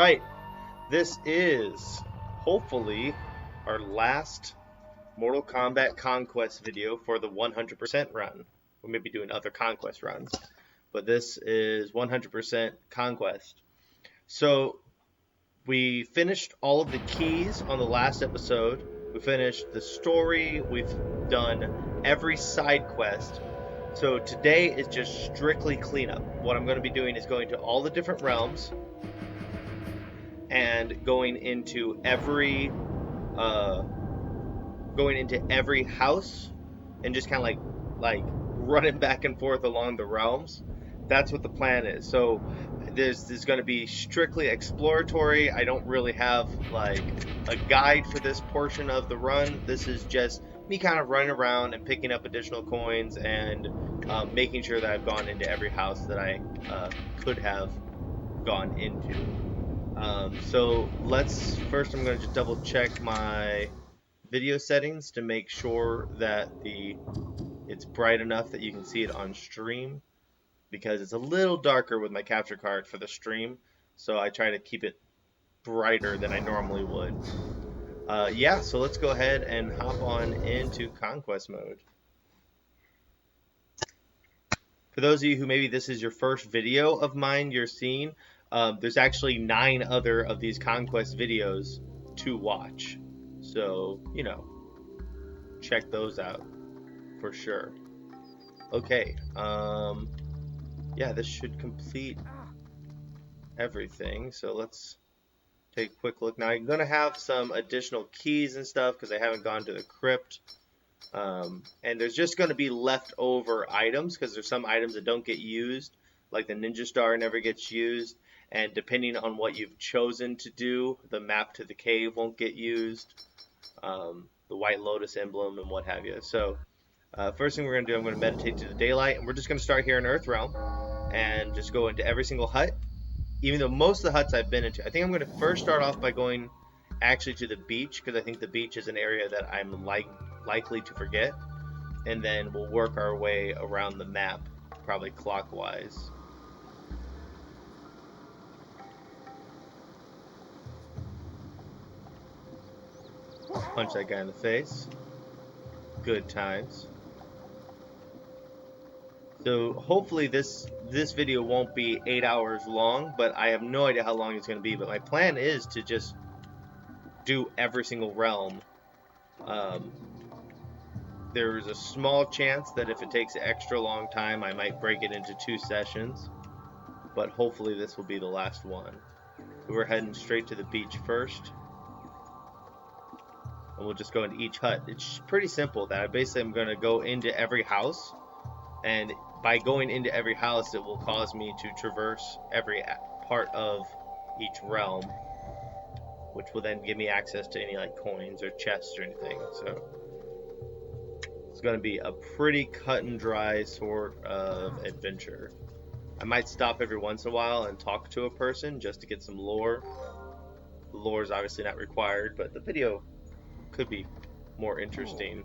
Alright, this is hopefully our last Mortal Kombat Conquest video for the 100% run. We may be doing other Conquest runs, but this is 100% Conquest. So, we finished all of the keys on the last episode. We finished the story. We've done every side quest. So today is just strictly cleanup. What I'm going to be doing is going to all the different realms and going into every house and just kind of like running back and forth along the realms. That's what the plan is. So there's going to be strictly exploratory. I don't really have like a guide for this portion of the run. This is just me kind of running around and picking up additional coins and making sure that I've gone into every house that I could have gone into. So first I'm going to just double check my video settings to make sure that it's bright enough that you can see it on stream, because it's a little darker with my capture card for the stream, so I try to keep it brighter than I normally would. Yeah, so let's go ahead and hop on into Conquest mode. For those of you who maybe this is your first video of mine you're seeing, there's actually 9 other of these Conquest videos to watch. So, check those out for sure. Okay, yeah, this should complete everything. So let's take a quick look. Now I'm going to have some additional keys and stuff because I haven't gone to the crypt. And there's just going to be leftover items because there's some items that don't get used, like the ninja star never gets used, and depending on what you've chosen to do, the map to the cave won't get used, the white lotus emblem and what have you. So first thing we're going to do, I'm going to meditate to the daylight, and we're just going to start here in Earthrealm and just go into every single hut, even though most of the huts I've been into. I think I'm going to first start off by going actually to the beach, because I think the beach is an area that I'm likely to forget, and then we'll work our way around the map, probably clockwise. Punch that guy in the face. Good times. So hopefully this video won't be 8 hours long, but I have no idea how long it's going to be. But my plan is to just do every single realm. There's a small chance that if it takes an extra long time, I might break it into 2 sessions. But hopefully this will be the last one. So we're heading straight to the beach first. And we'll just go into each hut. It's pretty simple. That I basically am going to go into every house. And by going into every house, it will cause me to traverse every part of each realm, which will then give me access to any like coins or chests or anything. So it's going to be a pretty cut and dry sort of adventure. I might stop every once in a while and talk to a person just to get some lore. The lore is obviously not required, but the video could be more interesting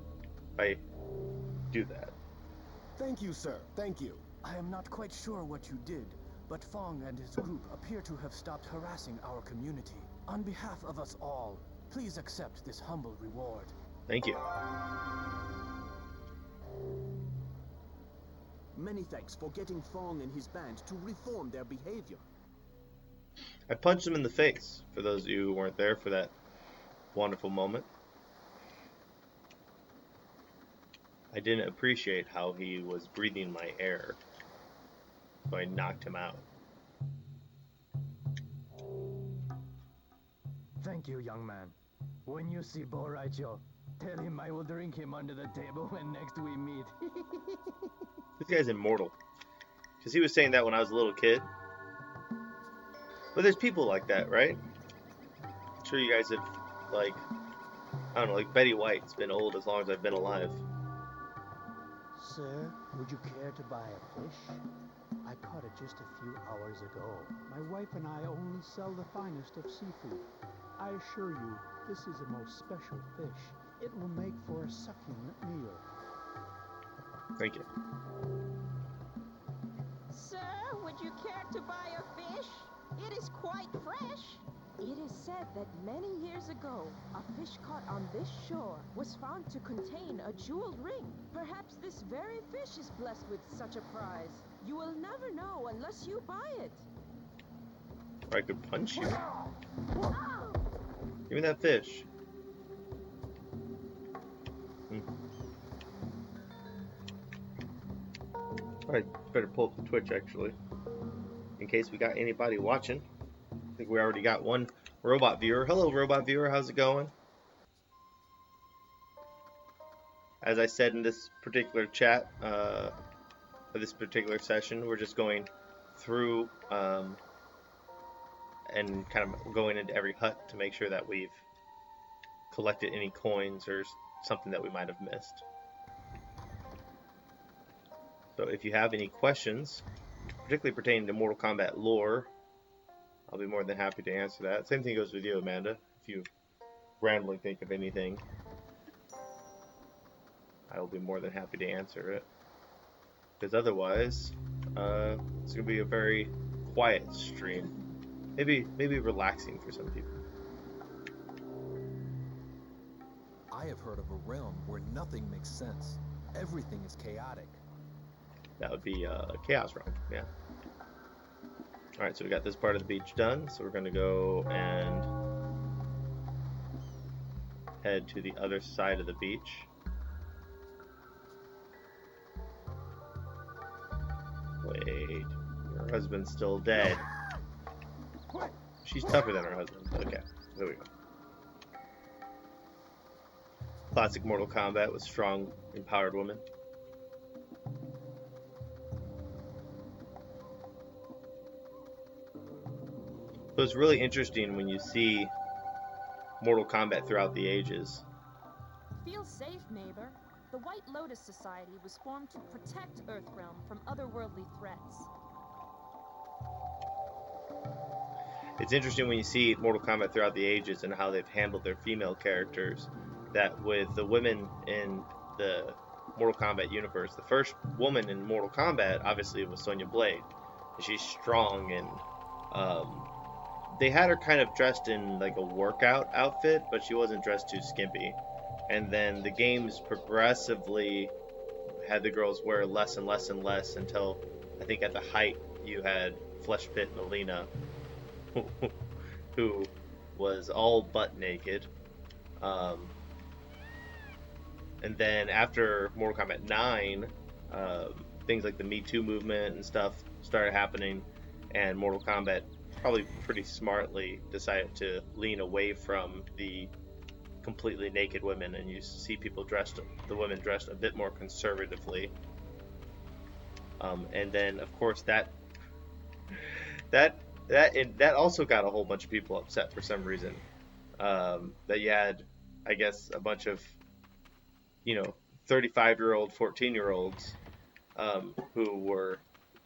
if I do that. Thank you, sir. Thank you. I am not quite sure what you did, but Fong and his group appear to have stopped harassing our community. On behalf of us all, please accept this humble reward. Thank you. Many thanks for getting Fong and his band to reform their behavior. I punched him in the face, for those of you who weren't there for that wonderful moment. I didn't appreciate how he was breathing my air, so I knocked him out. Thank you, young man. When you see Bo Raicho, tell him I will drink him under the table when next we meet. This guy's immortal. Because he was saying that when I was a little kid. But there's people like that, right? I'm sure you guys have, I don't know, like Betty White's been old as long as I've been alive. Sir, would you care to buy a fish? I caught it just a few hours ago. My wife and I only sell the finest of seafood. I assure you, this is a most special fish. It will make for a succulent meal. Thank you. Sir, would you care to buy a fish? It is quite fresh. said that many years ago, a fish caught on this shore was found to contain a jeweled ring. Perhaps this very fish is blessed with such a prize. You will never know unless you buy it. Or I could punch you. Give me that fish. Alright, better pull up the Twitch actually. In case we got anybody watching. I think we already got one robot viewer. Hello, robot viewer. How's it going? As I said in this particular chat, for this particular session, we're just going through and kind of going into every hut to make sure that we've collected any coins or something that we might have missed. So if you have any questions, particularly pertaining to Mortal Kombat lore, I'll be more than happy to answer that. Same thing goes with you, Amanda. If you randomly think of anything, I will be more than happy to answer it. Because otherwise, it's going to be a very quiet stream. Maybe relaxing for some people. I have heard of a realm where nothing makes sense. Everything is chaotic. That would be a Chaos Realm, yeah. Alright, so we got this part of the beach done, so we're going to go and head to the other side of the beach. Wait, your husband's still dead. She's tougher than her husband. Okay, there we go. Classic Mortal Kombat with strong, empowered women. So it's really interesting when you see Mortal Kombat throughout the ages. Feel safe, neighbor. The White Lotus Society was formed to protect Earthrealm from otherworldly threats. It's interesting when you see Mortal Kombat throughout the ages and how they've handled their female characters, that with the women in the Mortal Kombat universe, the first woman in Mortal Kombat obviously was Sonya Blade. She's strong, and they had her kind of dressed in like a workout outfit, but she wasn't dressed too skimpy. And then the games progressively had the girls wear less and less and less until I think at the height you had Flesh Pit Melina, who was all butt naked. And then after Mortal Kombat 9, things like the Me Too movement and stuff started happening, and Mortal Kombat probably pretty smartly decided to lean away from the completely naked women, and you see people the women dressed a bit more conservatively. And then of course that also got a whole bunch of people upset for some reason. That you had, I guess, a bunch of 35-year-old, 14-year-olds who were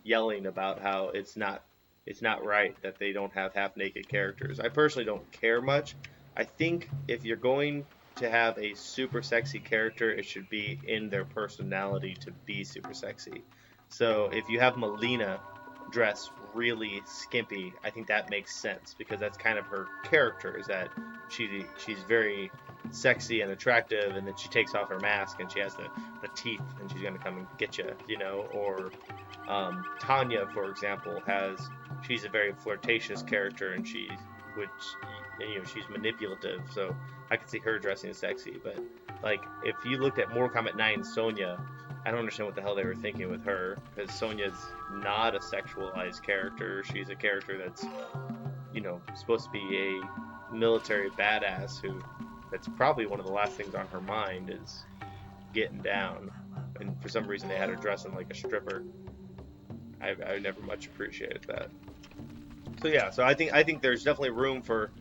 yelling about how it's not right that they don't have half-naked characters. I personally don't care much. I think if you're going to have a super sexy character, it should be in their personality to be super sexy. So if you have Melina dress really skimpy, I think that makes sense, because that's kind of her character, is that she's very sexy and attractive, and then she takes off her mask and she has the teeth and she's gonna come and get you, or Tanya, for example, she's a very flirtatious character, and she's manipulative, so I could see her dressing sexy. But like, if you looked at Mortal Kombat 9 Sonya, I don't understand what the hell they were thinking with her, because Sonya's not a sexualized character. She's a character that's supposed to be a military badass that's probably one of the last things on her mind is getting down, and for some reason they had her dressing like a stripper. I never much appreciated that. So yeah, so I think there's definitely room for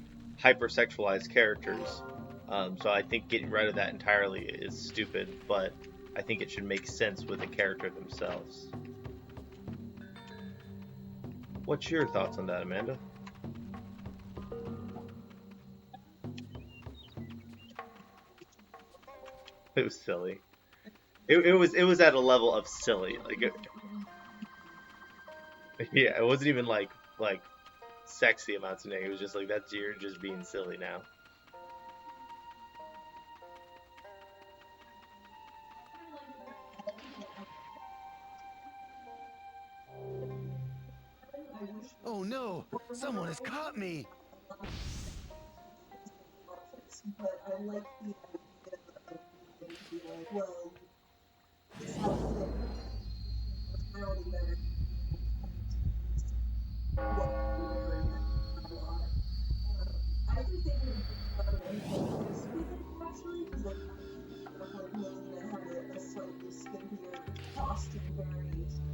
hypersexualized characters. So I think getting rid of that entirely is stupid, but I think it should make sense with the character themselves. What's your thoughts on that, Amanda? It was silly. It was at a level of silly. Like, yeah, it wasn't even like sexy amounts of negative. It was just like, that's, you're just being silly now. Oh no! Someone has caught me! But I like the idea of being like, well, this outfit was already better than what you're wearing now. I think they would have done this with it, actually, because like Melina had a slightly skimpier costume variation.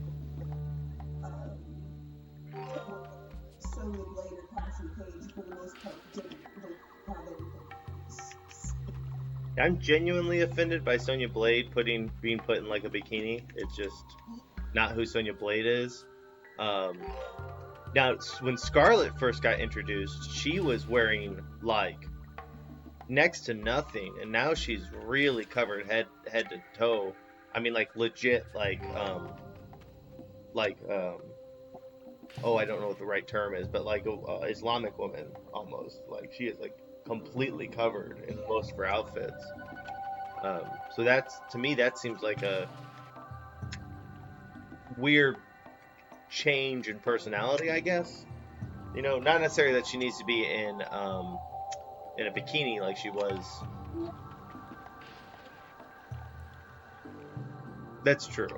Sonya Blade or Cassie Page, for the most part, didn't have anything. I'm genuinely offended by Sonya Blade being put in like a bikini. It's just not who Sonya Blade is. Now, when Scarlet first got introduced, she was wearing like next to nothing, and now she's really covered head to toe. I mean, like legit, oh, I don't know what the right term is, but like Islamic woman almost. Like she is like completely covered in most of her outfits. So that's, to me, that seems like a weird change in personality, I guess. You know, not necessarily that she needs to be in a bikini like she was. That's true.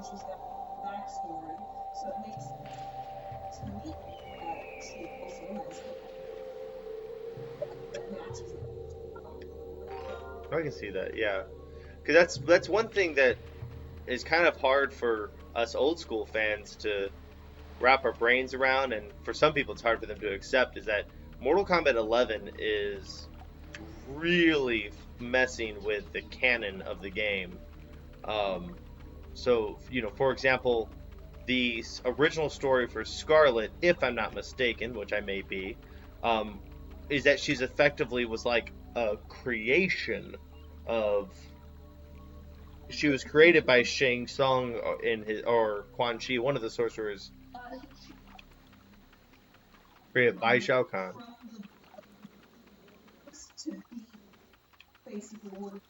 She's got backstory, so it makes sense to me that she also has that matches it. I can see that, yeah, because that's one thing that is kind of hard for us old school fans to wrap our brains around, and for some people it's hard for them to accept, is that Mortal Kombat 11 is really messing with the canon of the game. So, you know, for example, the original story for Scarlet, if I'm not mistaken, which I may be, is that she's effectively was like a creation of. She was created by Shang Tsung or Quan Chi, one of the sorcerers, created by Shao Kahn. To be basically one.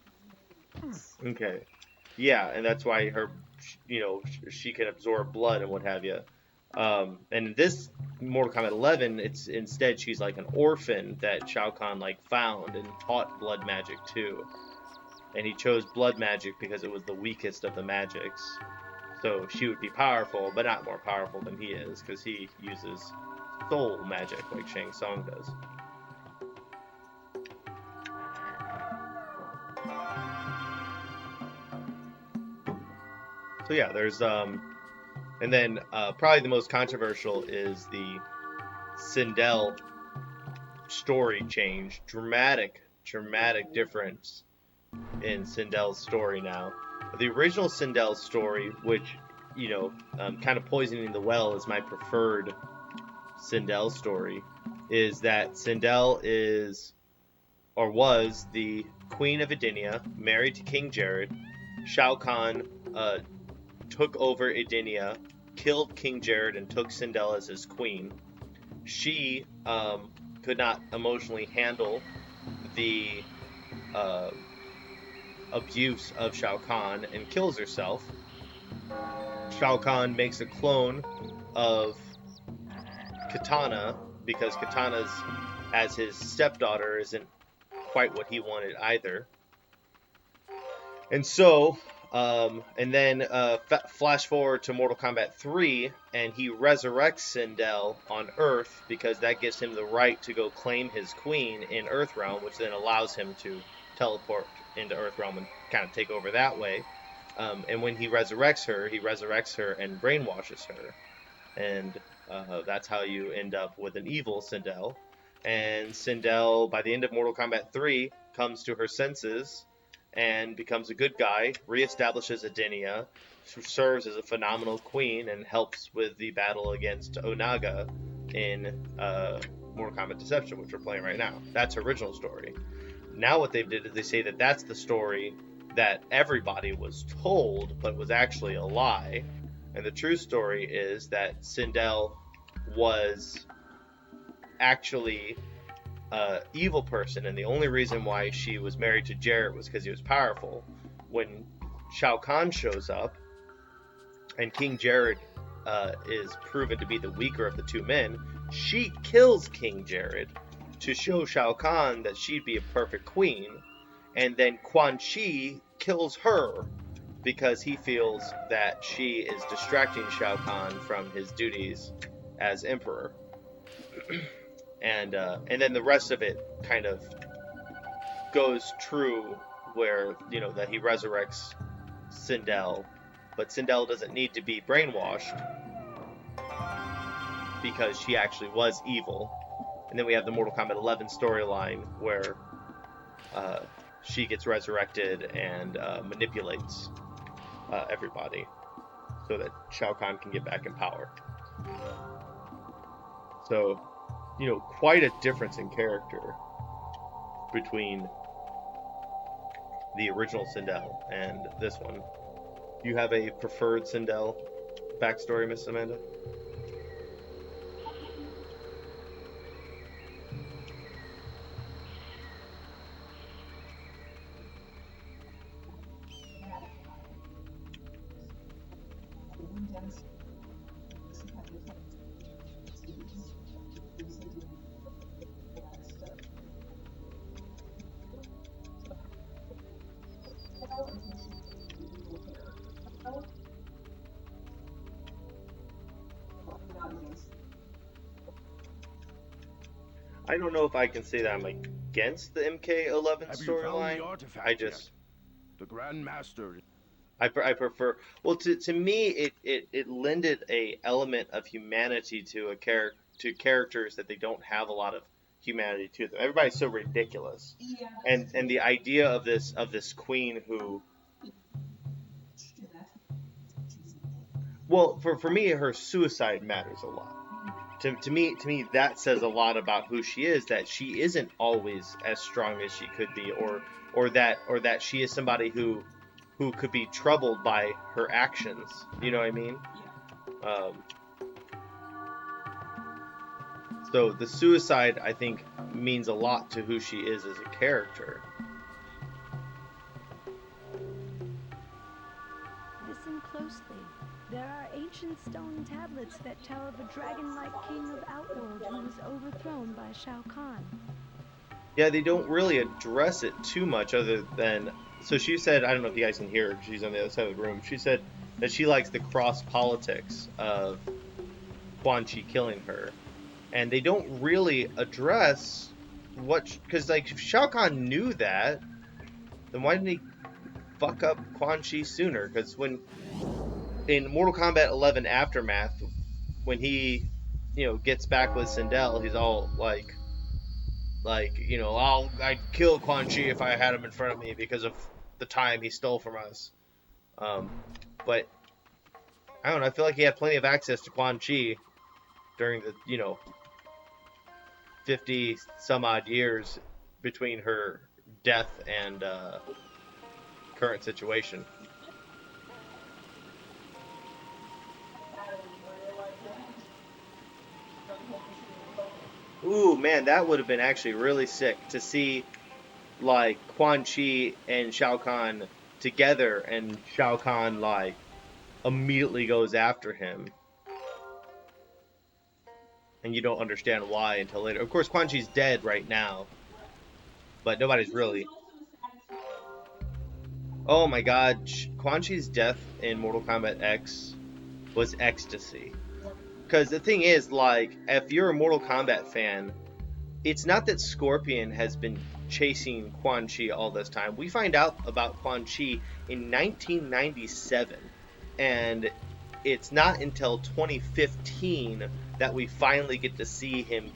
Okay, yeah, and that's why her, you know, she can absorb blood and what have you. And this Mortal Kombat 11, it's instead she's like an orphan that Shao Kahn like found and taught blood magic to, and he chose blood magic because it was the weakest of the magics. So she would be powerful, but not more powerful than he is, because he uses soul magic like Shang Tsung does. So yeah, there's and then probably the most controversial is the Sindel story change. Dramatic difference in Sindel's story now. The original Sindel story, which, you know, kind of poisoning the well is my preferred Sindel story, is that Sindel is or was the Queen of Edenia, married to King Jared. Shao Kahn took over Edenia, killed King Jared, and took Sindel as his queen. She could not emotionally handle the abuse of Shao Kahn and kills herself. Shao Kahn makes a clone of Katana because Katana's, as his stepdaughter, isn't quite what he wanted either. And so, and then flash forward to Mortal Kombat 3, and he resurrects Sindel on Earth because that gives him the right to go claim his queen in Earthrealm, which then allows him to teleport into Earthrealm and kind of take over that way. And when he resurrects her and brainwashes her. And that's how you end up with an evil Sindel. And Sindel, by the end of Mortal Kombat 3, comes to her senses and becomes a good guy, reestablishes Edenia, serves as a phenomenal queen, and helps with the battle against Onaga in Mortal Kombat Deception, which we're playing right now. That's her original story. now what they've did is they say that that's the story that everybody was told, but was actually a lie. And the true story is that Sindel was actually an evil person, and the only reason why she was married to Jarrett was because he was powerful. When Shao Kahn shows up, and King Jared is proven to be the weaker of the two men, she kills King Jared to show Shao Kahn that she'd be a perfect queen, and then Quan Chi kills her because he feels that she is distracting Shao Kahn from his duties as emperor. And then the rest of it kind of goes true, where that he resurrects Sindel, but Sindel doesn't need to be brainwashed because she actually was evil. And then we have the Mortal Kombat 11 storyline where she gets resurrected and manipulates everybody so that Shao Kahn can get back in power. So, quite a difference in character between the original Sindel and this one. Do you have a preferred Sindel backstory, Miss Amanda? I don't know if I can say that I'm against the MK11 storyline. I just the Grand Master. I prefer. Well, to me, it lended a element of humanity to to characters that they don't have a lot of humanity to them. Everybody's so ridiculous, and the idea of this queen who, well, for me, her suicide matters a lot. To me, that says a lot about who she is. That she isn't always as strong as she could be, or that she is somebody who could be troubled by her actions. You know what I mean? So the suicide, I think, means a lot to who she is as a character. Listen closely. There are ancient stone tablets that tell of a dragon-like king of Outworld who was overthrown by Shao Kahn. Yeah, they don't really address it too much other than... So she said, I don't know if you guys can hear her, she's on the other side of the room. She said that she likes the cross politics of Quan Chi killing her. And they don't really address what... Because, if Shao Kahn knew that, then why didn't he fuck up Quan Chi sooner? Because in Mortal Kombat 11 Aftermath, when he, gets back with Sindel, he's all I'd kill Quan Chi if I had him in front of me because of the time he stole from us. But I don't know. I feel like he had plenty of access to Quan Chi during the 50 some odd years between her death and current situation. Ooh, man, that would have been actually really sick to see, Quan Chi and Shao Kahn together, and Shao Kahn, immediately goes after him. And you don't understand why until later. Of course, Quan Chi's dead right now, but nobody's really... Oh my god, Quan Chi's death in Mortal Kombat X was ecstasy. Because the thing is, if you're a Mortal Kombat fan, it's not that Scorpion has been chasing Quan Chi all this time. We find out about Quan Chi in 1997, and it's not until 2015 that we finally get to see him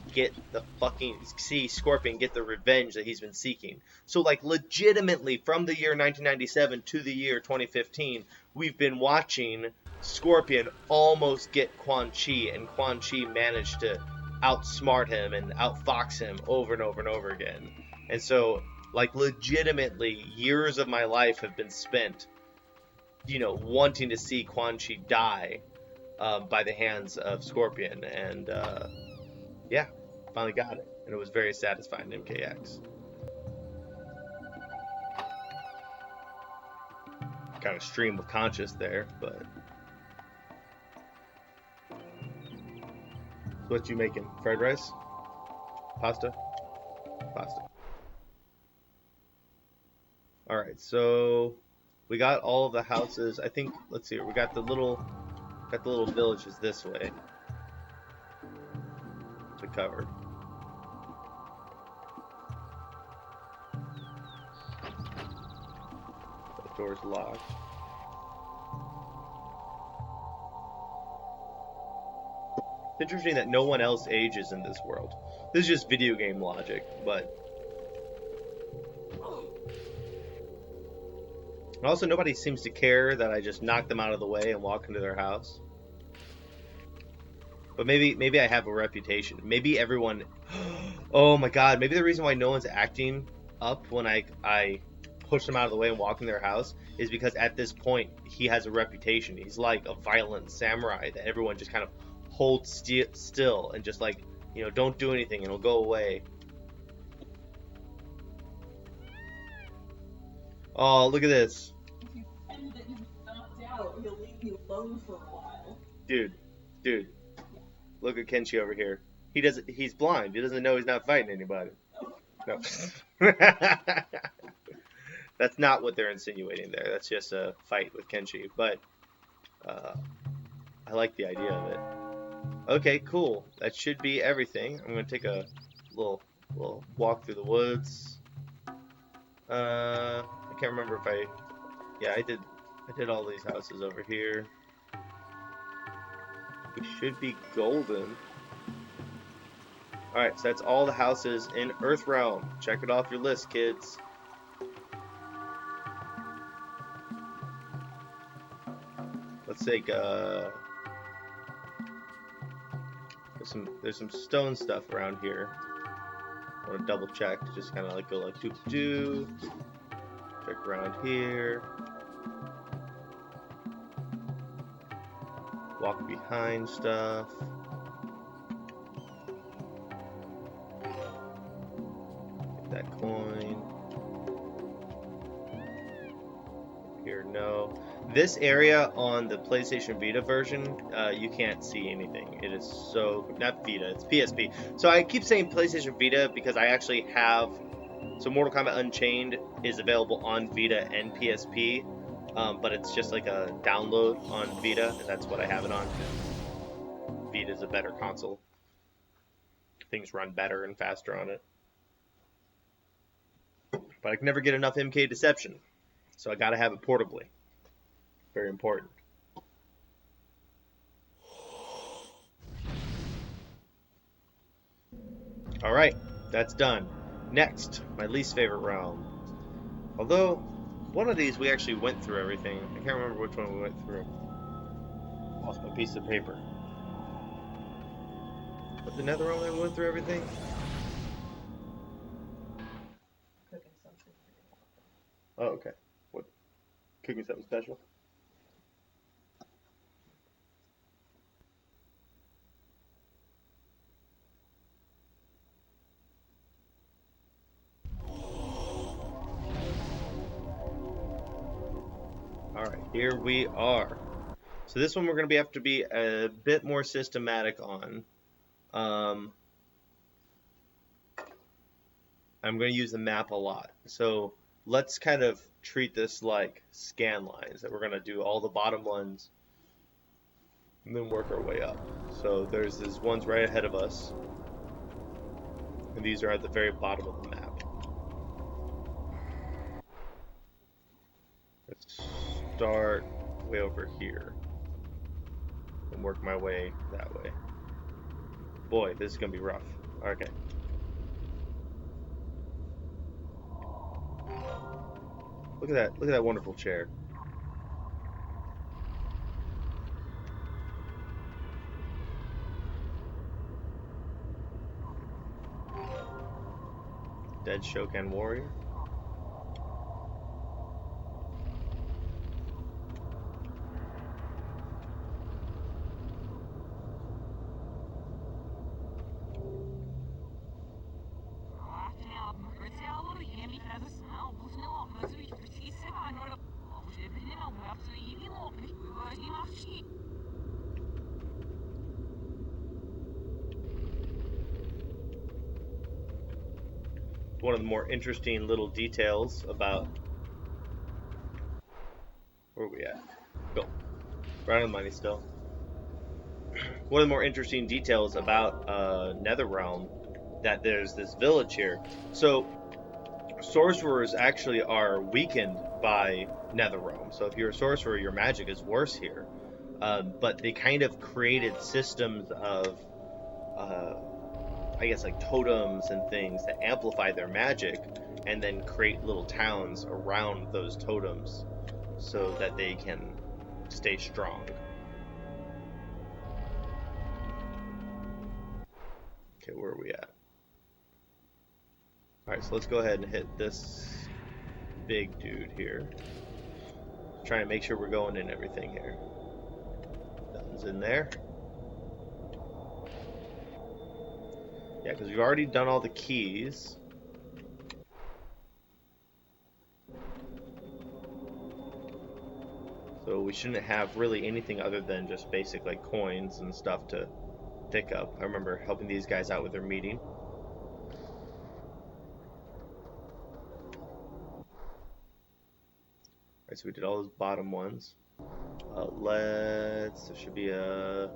see Scorpion get the revenge that he's been seeking. So, legitimately, from the year 1997 to the year 2015, we've been watching Scorpion almost get Quan Chi, and Quan Chi managed to outsmart him and outfox him over and over and over again. And so Like, legitimately, years of my life have been spent, you know, wanting to see Quan Chi die by the hands of Scorpion. And, yeah, finally got it. And it was very satisfying in MKX. Kind of stream of conscious there, but... What you making? Fried rice? Pasta? Pasta. Alright, so... We got all of the houses. I think, let's see, we got the little villages this way. We covered. The door's locked. It's interesting that no one else ages in this world. This is just video game logic, but... Also, nobody seems to care that I just knock them out of the way and walk into their house. But maybe I have a reputation. Maybe everyone... Oh my god, maybe the reason why no one's acting up when I push them out of the way and walk in their house is because at this point he has a reputation. He's like a violent samurai that everyone just kind of holds still and just like, you know, don't do anything and it'll go away. Oh, look at this. If you pretend that you've knocked out, he'll leave you alone for a while. Dude. Look at Kenshi over here. He's blind. He doesn't know he's not fighting anybody. No. That's not what they're insinuating there. That's just a fight with Kenshi. But I like the idea of it. Okay, cool. That should be everything. I'm gonna take a little walk through the woods. I can't remember if I did all these houses over here. We should be golden. Alright, so that's all the houses in Earthrealm. Check it off your list, kids. Let's take there's some stone stuff around here. I want to double check, just kind of like go like doo. Check around here. Walk behind stuff. Get that coin. Here, no. This area on the PlayStation Vita version, you can't see anything. It is so... Not Vita, it's PSP. So I keep saying PlayStation Vita because I actually have... So Mortal Kombat Unchained is available on Vita and PSP. But it's just like a download on Vita, and that's what I have it on. Vita's a better console. Things run better and faster on it. But I can never get enough MK Deception, so I gotta have it portably. Very important. Alright, that's done. Next, my least favorite realm. Although... one of these we actually went through everything. I can't remember which one we went through. Lost my piece of paper. But the nether realm we went through everything? Cooking something. Oh, okay. What? Cooking something special? Alright, here we are. So this one we're going to have to be a bit more systematic on. I'm going to use the map a lot. So let's kind of treat this like scan lines, that we're going to do all the bottom ones and then work our way up. So there's these ones right ahead of us, and these are at the very bottom of the map. Let's start way over here and work my way that way. Boy, this is gonna be rough. Okay. Look at that wonderful chair. Dead Shokan Warrior. one of the more interesting little details about... Where are we at? Go. Right on the money still. One of the more interesting details about Netherrealm, that there's this village here. So sorcerers actually are weakened by Netherrealm. So if you're a sorcerer, your magic is worse here. But they kind of created systems of, I guess, like totems and things that amplify their magic, and then create little towns around those totems so that they can stay strong. Okay, where are we at? Alright, so let's go ahead and hit this big dude here. Try and make sure we're going in everything here. Nothing's in there. Yeah, because we've already done all the keys. So we shouldn't have really anything other than just basic like coins and stuff to pick up. I remember helping these guys out with their meeting. Alright, so we did all those bottom ones. There should be a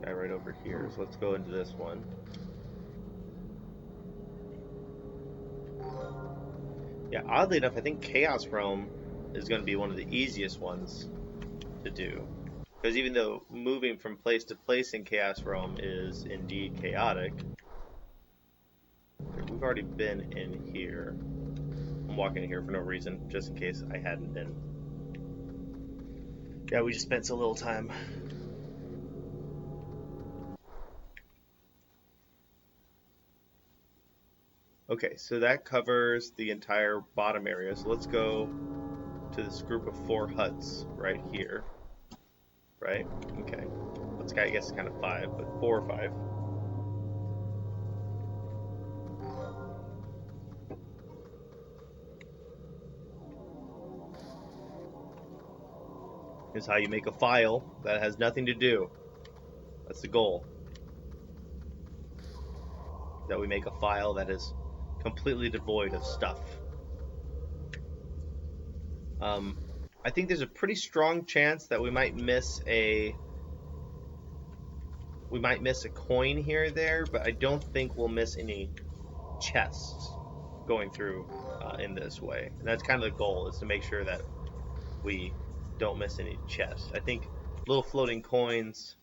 guy right over here. So let's go into this one. Yeah, oddly enough, I think Chaos Realm is going to be one of the easiest ones to do. Because even though moving from place to place in Chaos Realm is indeed chaotic, we've already been in here. I'm walking in here for no reason, just in case I hadn't been. Yeah, we just spent so little time. Okay, so that covers the entire bottom area. So let's go to this group of 4 huts right here. Right? Okay. This guy, I guess, is kind of 5, but 4 or 5. Here's how you make a file that has nothing to do. That's the goal. That we make a file that is completely devoid of stuff. I think there's a pretty strong chance that we might miss a coin here or there, but I don't think we'll miss any chests going through in this way. And that's kind of the goal, is to make sure that we don't miss any chests. I think little floating coins,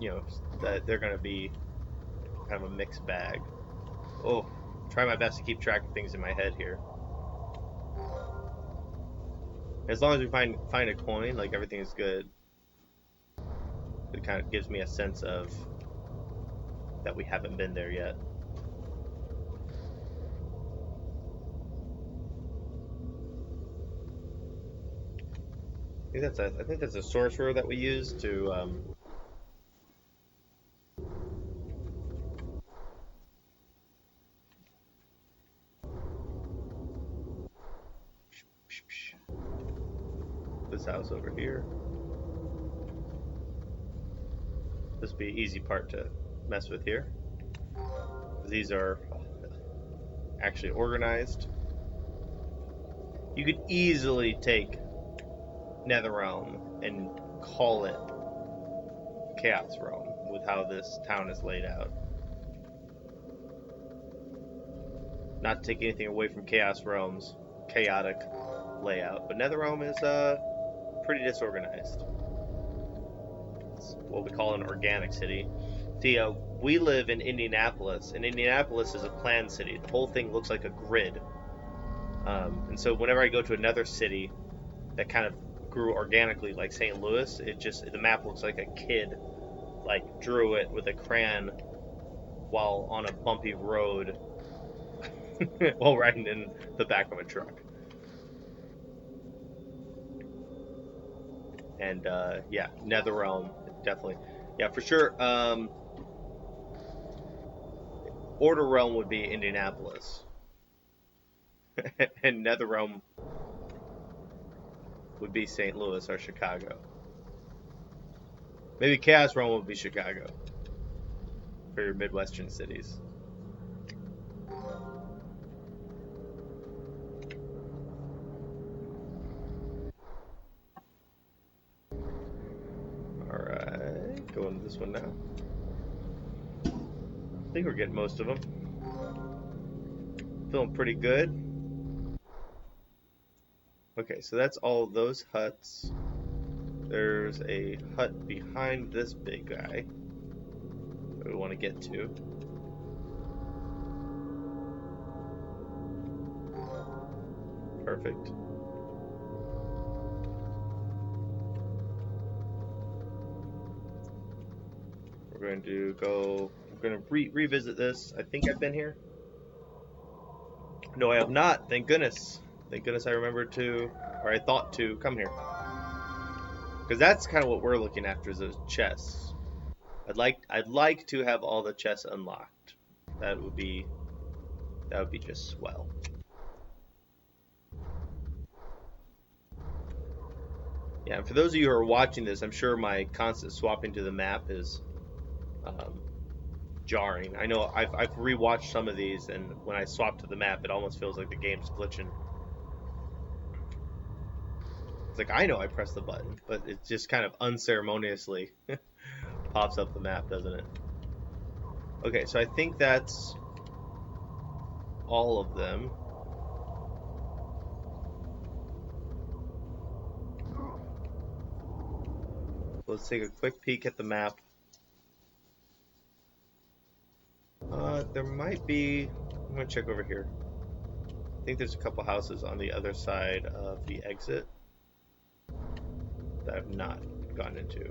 you know, that they're going to be kind of a mixed bag. Oh, try my best to keep track of things in my head here. As long as we find a coin, like, everything is good. It kind of gives me a sense of that we haven't been there yet. I think that's a sorcerer that we use to this house over here. This would be an easy part to mess with here. These are actually organized. You could easily take Netherrealm and call it Chaos Realm with how this town is laid out. Not to take anything away from Chaos Realm's chaotic layout, but Netherrealm is pretty disorganized. It's what we call an organic city. See, we live in Indianapolis, and Indianapolis is a planned city. The whole thing looks like a grid. And so whenever I go to another city that kind of grew organically, like St. Louis, the map looks like a kid like drew it with a crayon while on a bumpy road while riding in the back of a truck. And yeah, Netherrealm, definitely. Yeah, for sure. Order Realm would be Indianapolis. And Netherrealm would be St. Louis or Chicago. Maybe Chaos Realm would be Chicago. for your Midwestern cities. Alright, going to this one now. I think we're getting most of them. Feeling pretty good. Okay, so that's all those huts. There's a hut behind this big guy that we want to get to. Perfect. We're going to go, we're going to revisit this. I think I've been here. No, I have not. Thank goodness. Thank goodness I remembered to, or I thought to come here. Because that's kind of what we're looking after, is those chests. I'd like to have all the chests unlocked. That would be just swell. Yeah, and for those of you who are watching this, I'm sure my constant swapping to the map is jarring. I know I've rewatched some of these, and when I swap to the map, it almost feels like the game's glitching. It's like, I know I pressed the button, but it just kind of unceremoniously pops up the map, doesn't it? Okay, so I think that's all of them. Let's take a quick peek at the map. There might be, I'm gonna check over here. I think there's a couple houses on the other side of the exit that I've not gone into.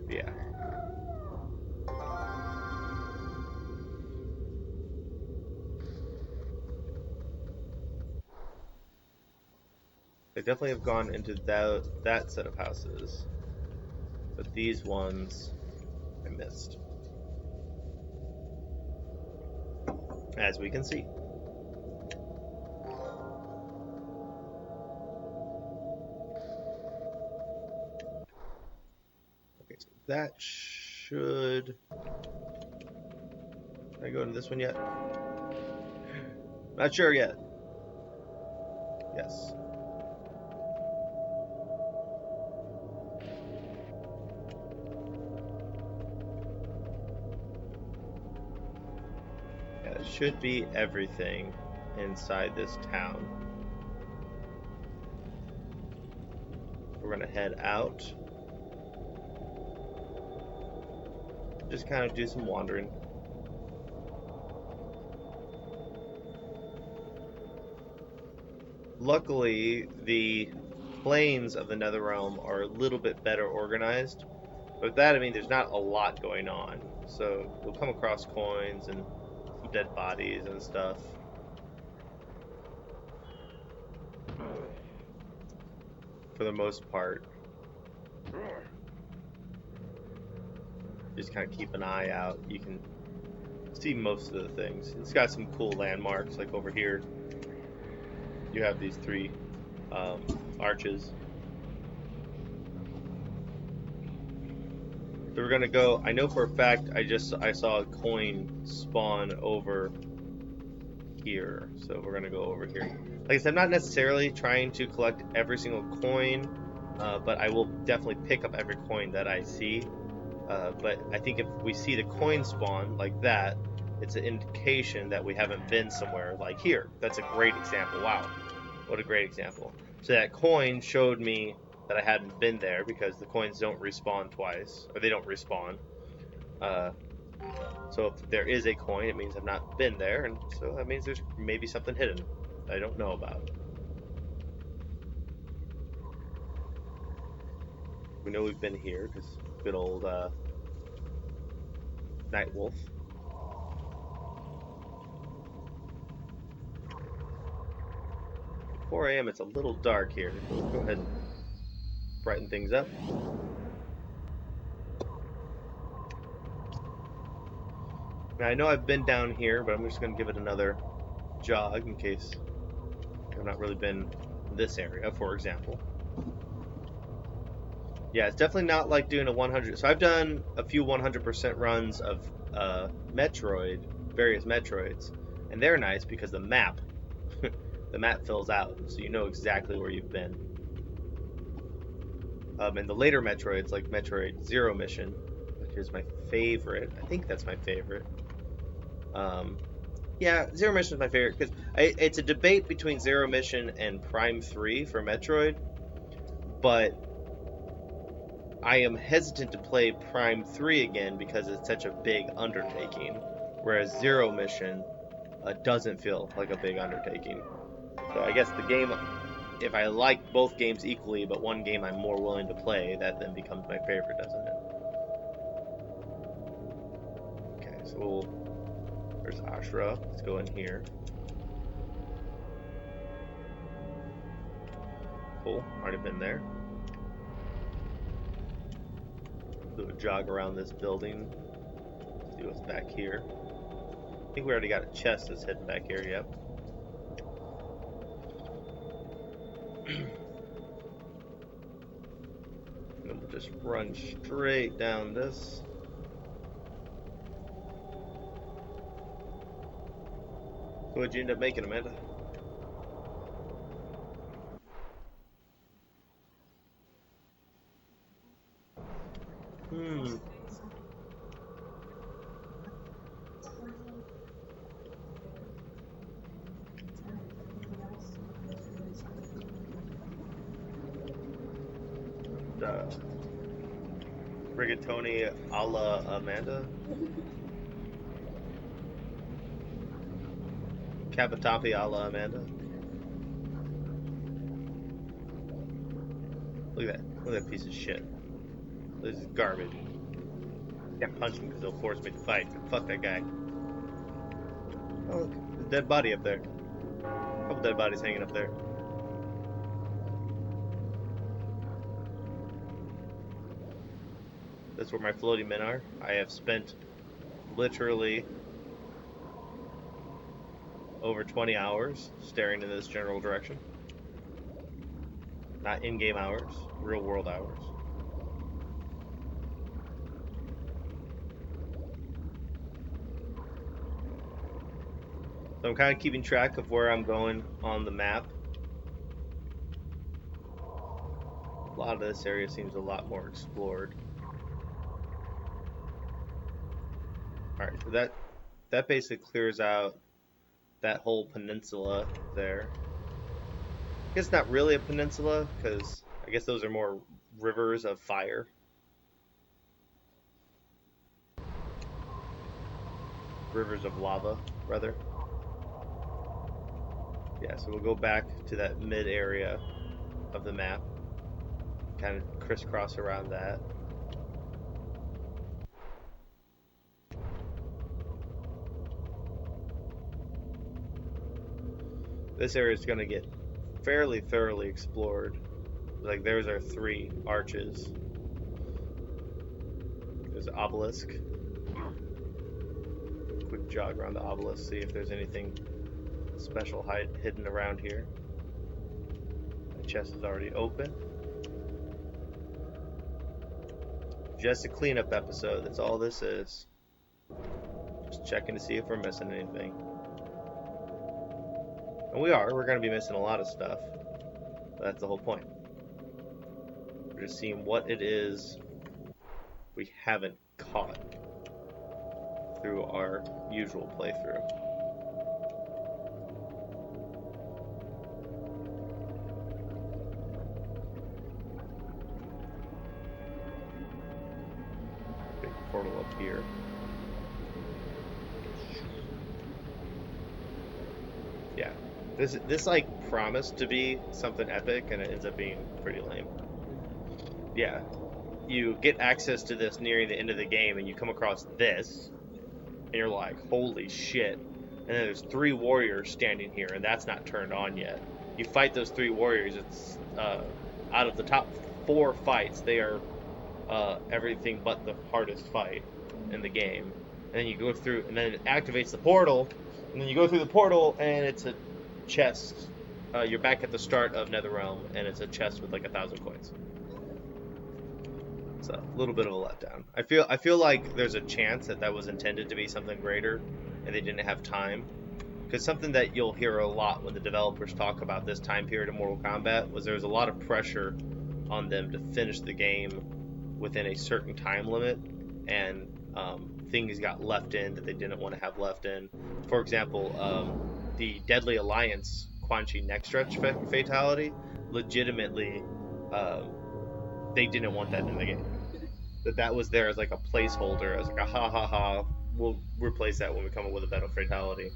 Yeah. I definitely have gone into that set of houses, but these ones I missed, as we can see. Okay, so that should... Can I go into this one yet? Not sure yet. Yes. Yeah, it should be everything inside this town. We're gonna head out. Just kind of do some wandering. Luckily, the planes of the Netherrealm are a little bit better organized. But with that, I mean, there's not a lot going on. So we'll come across coins and some dead bodies and stuff. For the most part. Just kind of keep an eye out. You can see most of the things. It's got some cool landmarks, like over here. You have these three arches. So we're gonna go. I know for a fact I saw a coin spawn over here, so we're gonna go over here. Like I said, I'm not necessarily trying to collect every single coin, but I will definitely pick up every coin that I see. But I think if we see the coin spawn like that, it's an indication that we haven't been somewhere like here. That's a great example. Wow, what a great example. So that coin showed me that I hadn't been there because the coins don't respawn twice, or they don't respawn. So if there is a coin, it means I've not been there, and so that means there's maybe something hidden that I don't know about. We know we've been here because good old Nightwolf. 4 a.m. It's a little dark here. Let's go ahead and brighten things up. Now I know I've been down here, but I'm just going to give it another jog in case I've not really been in this area, for example. Yeah, it's definitely not like doing a 100. So I've done a few 100% runs of Metroid, various Metroids, and they're nice because the map, the map fills out, so you know exactly where you've been. And the later Metroids, like Metroid Zero Mission, which is my favorite. I think that's my favorite. Yeah, Zero Mission is my favorite because it's a debate between Zero Mission and Prime 3 for Metroid, but I am hesitant to play Prime 3 again because it's such a big undertaking, whereas Zero Mission doesn't feel like a big undertaking. So I guess the game, if I like both games equally, but one game I'm more willing to play, that then becomes my favorite, doesn't it? Okay, so there's Ashra. Let's go in here. Cool, already been there. Do a jog around this building. See what's back here. I think we already got a chest that's hidden back here, yep. And then we'll just run straight down this. So what'd you end up making, Amanda? Rigatoni a la Amanda? Cavatappi a la Amanda? Look at that. Look at that piece of shit. This is garbage. Can't punch him because he'll force me to fight. Fuck that guy. Oh, look. There's a dead body up there. A couple dead bodies hanging up there. That's where my floating men are. I have spent literally over 20 hours staring in this general direction. Not in-game hours, real world hours. So I'm kind of keeping track of where I'm going on the map. A lot of this area seems a lot more explored. Alright, so that basically clears out that whole peninsula there. I guess not really a peninsula, because I guess those are more rivers of fire. Rivers of lava, rather. Yeah, so we'll go back to that mid area of the map. Kind of crisscross around that. This area is going to get fairly thoroughly explored. Like, there's our 3 arches. There's an obelisk. Quick jog around the obelisk, see if there's anything special hidden around here. The chest is already open. Just a cleanup episode, that's all this is. Just checking to see if we're missing anything. And we're going to be missing a lot of stuff. But that's the whole point. We're just seeing what it is we haven't caught through our usual playthrough. Big portal up here. Yeah. This like promised to be something epic, and it ends up being pretty lame. Yeah, you get access to this nearing the end of the game, and you come across this, and you're like, holy shit. And then there's 3 warriors standing here, and that's not turned on yet. You fight those 3 warriors. It's out of the top 4 fights, they are everything but the hardest fight in the game. And then you go through, and then it activates the portal, and then you go through the portal, and it's a chest. You're back at the start of NetherRealm, and it's a chest with like 1,000 coins. So a little bit of a letdown. I feel like there's a chance that was intended to be something greater, and they didn't have time. Because something that you'll hear a lot when the developers talk about this time period of Mortal Kombat was there was a lot of pressure on them to finish the game within a certain time limit, and things got left in that they didn't want to have left in. For example, the Deadly Alliance Quan Chi neck stretch fatality, legitimately, they didn't want that in the game. That was there as like a placeholder, as like a ha ha ha. We'll replace that when we come up with a better fatality.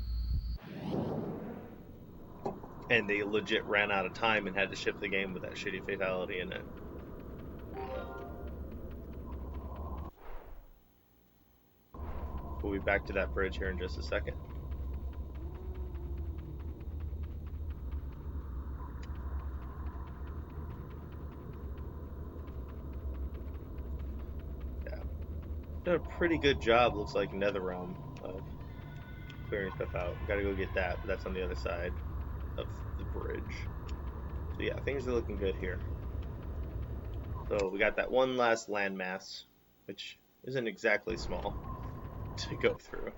And they legit ran out of time and had to ship the game with that shitty fatality in it. We'll be back to that bridge here in just a second. Yeah. Done a pretty good job, looks like, NetherRealm of clearing stuff out. Gotta go get that, but that's on the other side of the bridge. So yeah, things are looking good here. So we got that one last landmass, which isn't exactly small to go through.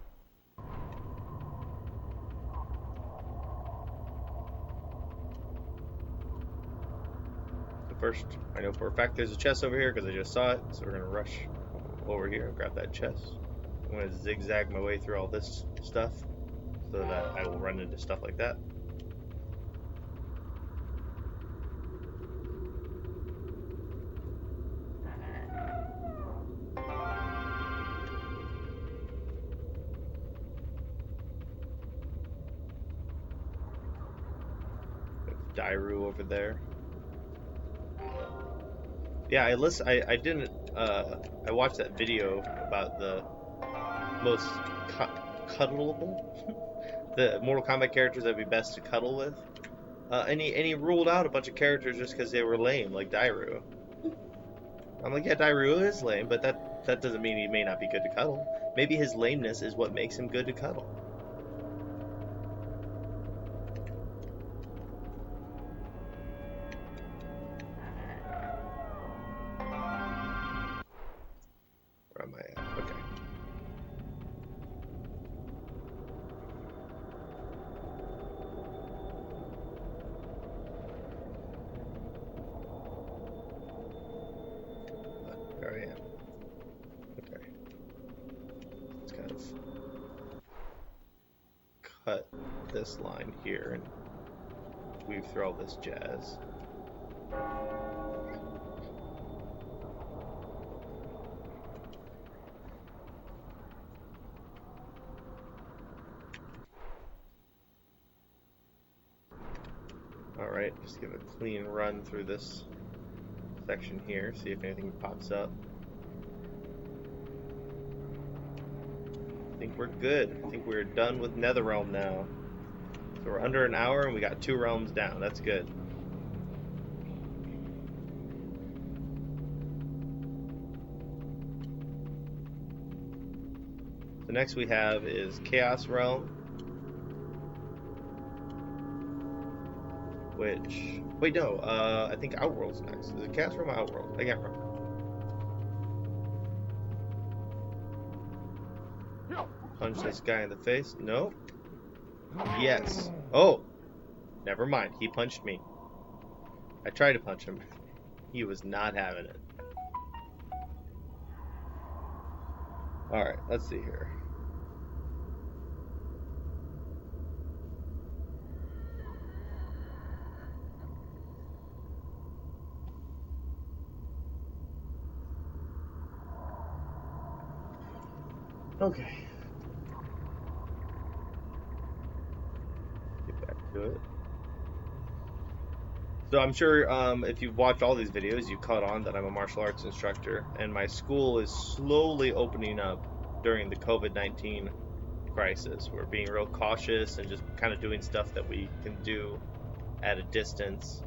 So first, I know for a fact there's a chest over here because I just saw it, so we're gonna rush over here and grab that chest. I'm gonna zigzag my way through all this stuff so that I will run into stuff like that. Dairu over there. Yeah, I didn't. I watched that video about the most cuddleable, the Mortal Kombat characters that'd be best to cuddle with. And he ruled out a bunch of characters just because they were lame, like Dairu. I'm like, yeah, Dairu is lame, but that doesn't mean he may not be good to cuddle. Maybe his lameness is what makes him good to cuddle. Where am I at? Okay. There I am. Okay. Let's kind of cut this line here and weave through all this jazz. Alright, just give a clean run through this section here, see if anything pops up. I think we're good. I think we're done with NetherRealm now. So we're under an hour and we got 2 realms down. That's good. The next we have is Chaos Realm. Which... Wait, no. I think Outworld's next. Is it Chaos Realm or Outworld? I can't remember. Punch this guy in the face. No. Yes. Oh. Never mind. He punched me. I tried to punch him. He was not having it. Alright, let's see here. Okay. Get back to it. So I'm sure if you've watched all these videos, you caught on that I'm a martial arts instructor, and my school is slowly opening up during the COVID-19 crisis. We're being real cautious and just kind of doing stuff that we can do at a distance.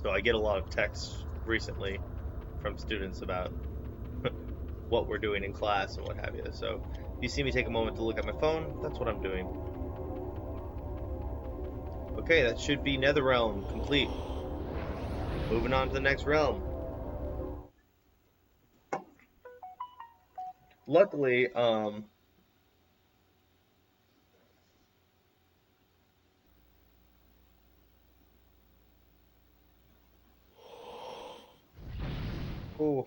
So I get a lot of texts recently from students about what we're doing in class and what have you. So if you see me take a moment to look at my phone, that's what I'm doing. Okay, that should be NetherRealm complete. Moving on to the next realm. luckily, oh,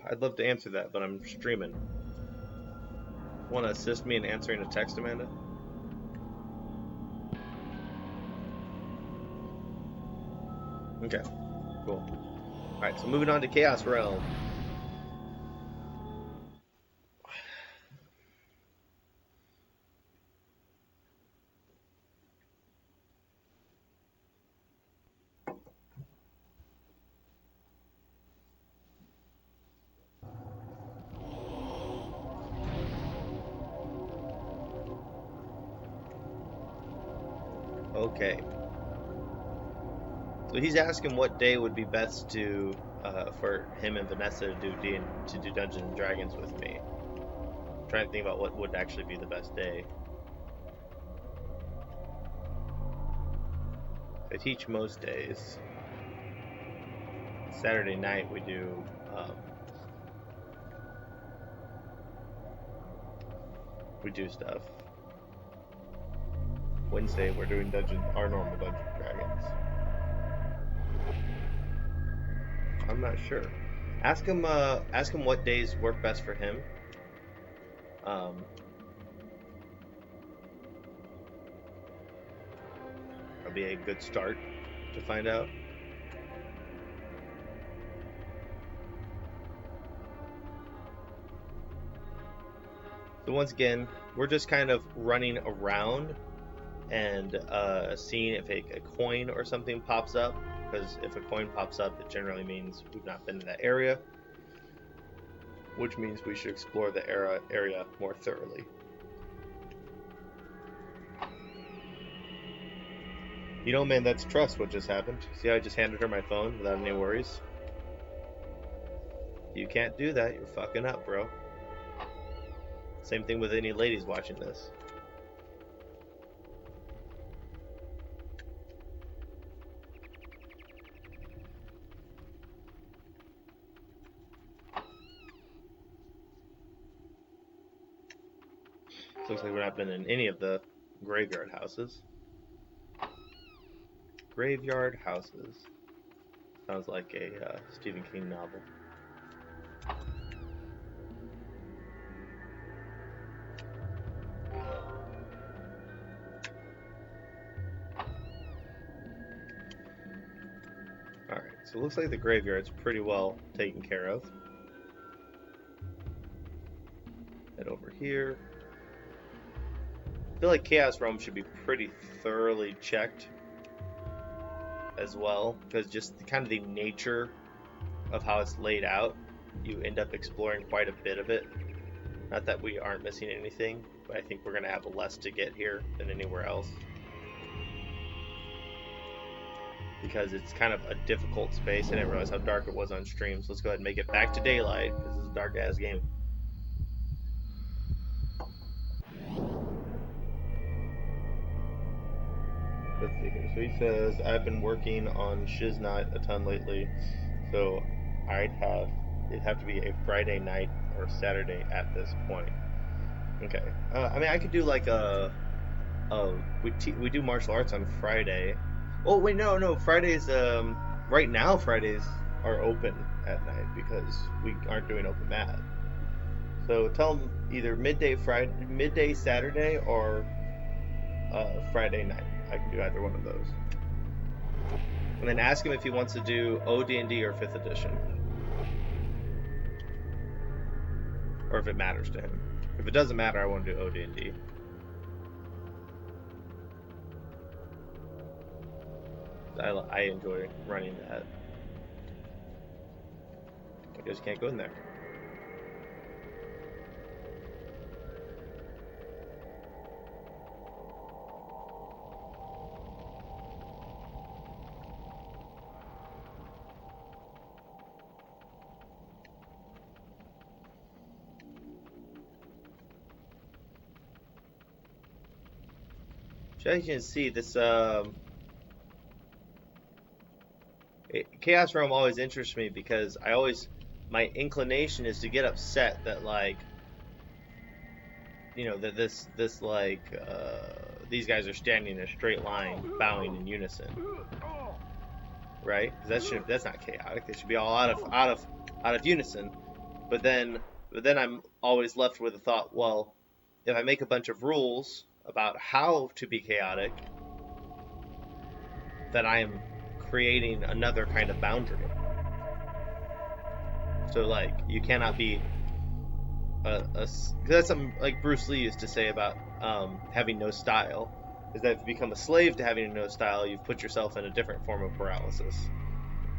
I'd love to answer that, but I'm streaming. Want to assist me in answering a text, Amanda? Okay, cool. Alright, so moving on to Chaos Realm. Okay. So he's asking what day would be best to for him and Vanessa to do Dungeons and Dragons with me. I'm trying to think about what would actually be the best day. I teach most days. Saturday night we do stuff. Wednesday we're doing our normal Dungeons and Dragons. I'm not sure. Ask him what days work best for him. That'll be a good start to find out. So once again, we're just kind of running around and seeing if a coin or something pops up, because if a coin pops up, it generally means we've not been in that area, which means we should explore the area more thoroughly. You know, man, that's trust what just happened. See how I just handed her my phone without any worries? You can't do that, you're fucking up, bro. Same thing with any ladies watching this. Looks like we've not been in any of the graveyard houses. Graveyard houses. Sounds like a Stephen King novel. Alright, so it looks like the graveyard's pretty well taken care of. Head over here. I feel like Chaos Realm should be pretty thoroughly checked as well, because just kind of the nature of how it's laid out, you end up exploring quite a bit of it. Not that we aren't missing anything, but I think we're going to have less to get here than anywhere else. Because it's kind of a difficult space. I didn't realize how dark it was on stream, so let's go ahead and make it back to daylight, because this is a dark ass game. Let's see here. So he says, I've been working on Shiznot a ton lately, so it'd have to be a Friday night or Saturday at this point. Okay. I mean, I could do like we do martial arts on Friday. Oh wait, no. Fridays. Right now Fridays are open at night because we aren't doing open mat. So tell them either midday Saturday or Friday night. I can do either one of those. And then ask him if he wants to do OD&D or 5th edition. Or if it matters to him. If it doesn't matter, I want to do OD&D. I enjoy running that. I just can't go in there. So as you can see, this Chaos Realm always interests me because my inclination is to get upset that like you know, that this like these guys are standing in a straight line, bowing in unison, right? Because that's not chaotic. They should be all out of unison. But then I'm always left with the thought, well, if I make a bunch of rules about how to be chaotic, then I am creating another kind of boundary. So like you cannot be that's something like Bruce Lee used to say about having no style, is that if you become a slave to having no style, you've put yourself in a different form of paralysis.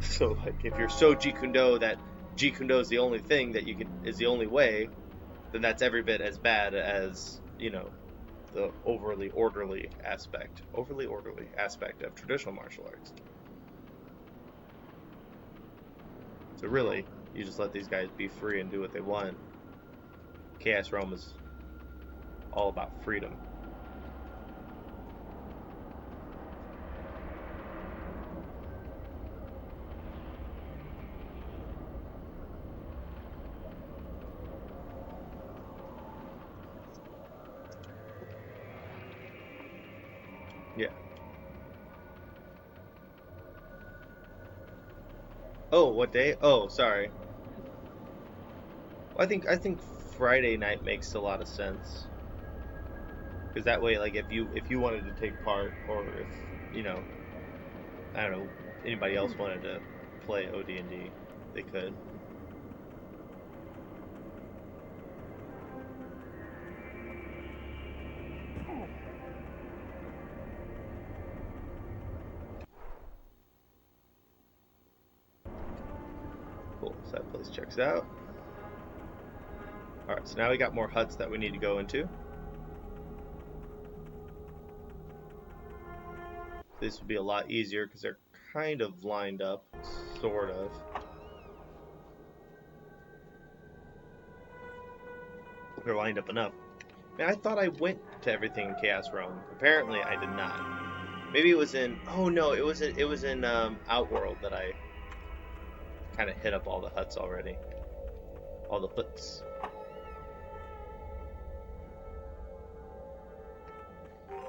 So like if you're so Jeet Kune Do that Jeet Kune Do is the only thing that is the only way, then that's every bit as bad as, you know, the overly orderly aspect of traditional martial arts. So really, you just let these guys be free and do what they want. Chaos Realm is all about freedom. Yeah. Oh, what day? Oh, sorry. Well, I think Friday night makes a lot of sense. Because that way, like, if you wanted to take part, or if, you know, I don't know, anybody else wanted to play OD&D, they could. Cool, so that place checks out. Alright, so now we got more huts that we need to go into. This would be a lot easier because they're kind of lined up, sort of. They're lined up enough. Man, I thought I went to everything in Chaos Realm. Apparently, I did not. Maybe it was in. Oh no, it was in Outworld that I kind of hit up all the huts already, all the huts.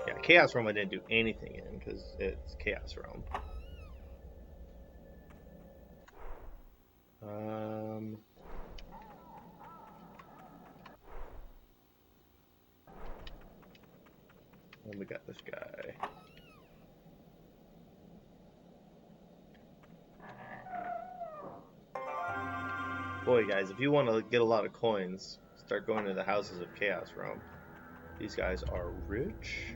Yeah, Chaos Realm I didn't do anything in because it's Chaos Realm. And we got this guy. Boy, guys, if you want to get a lot of coins, start going to the houses of Chaos Realm. These guys are rich.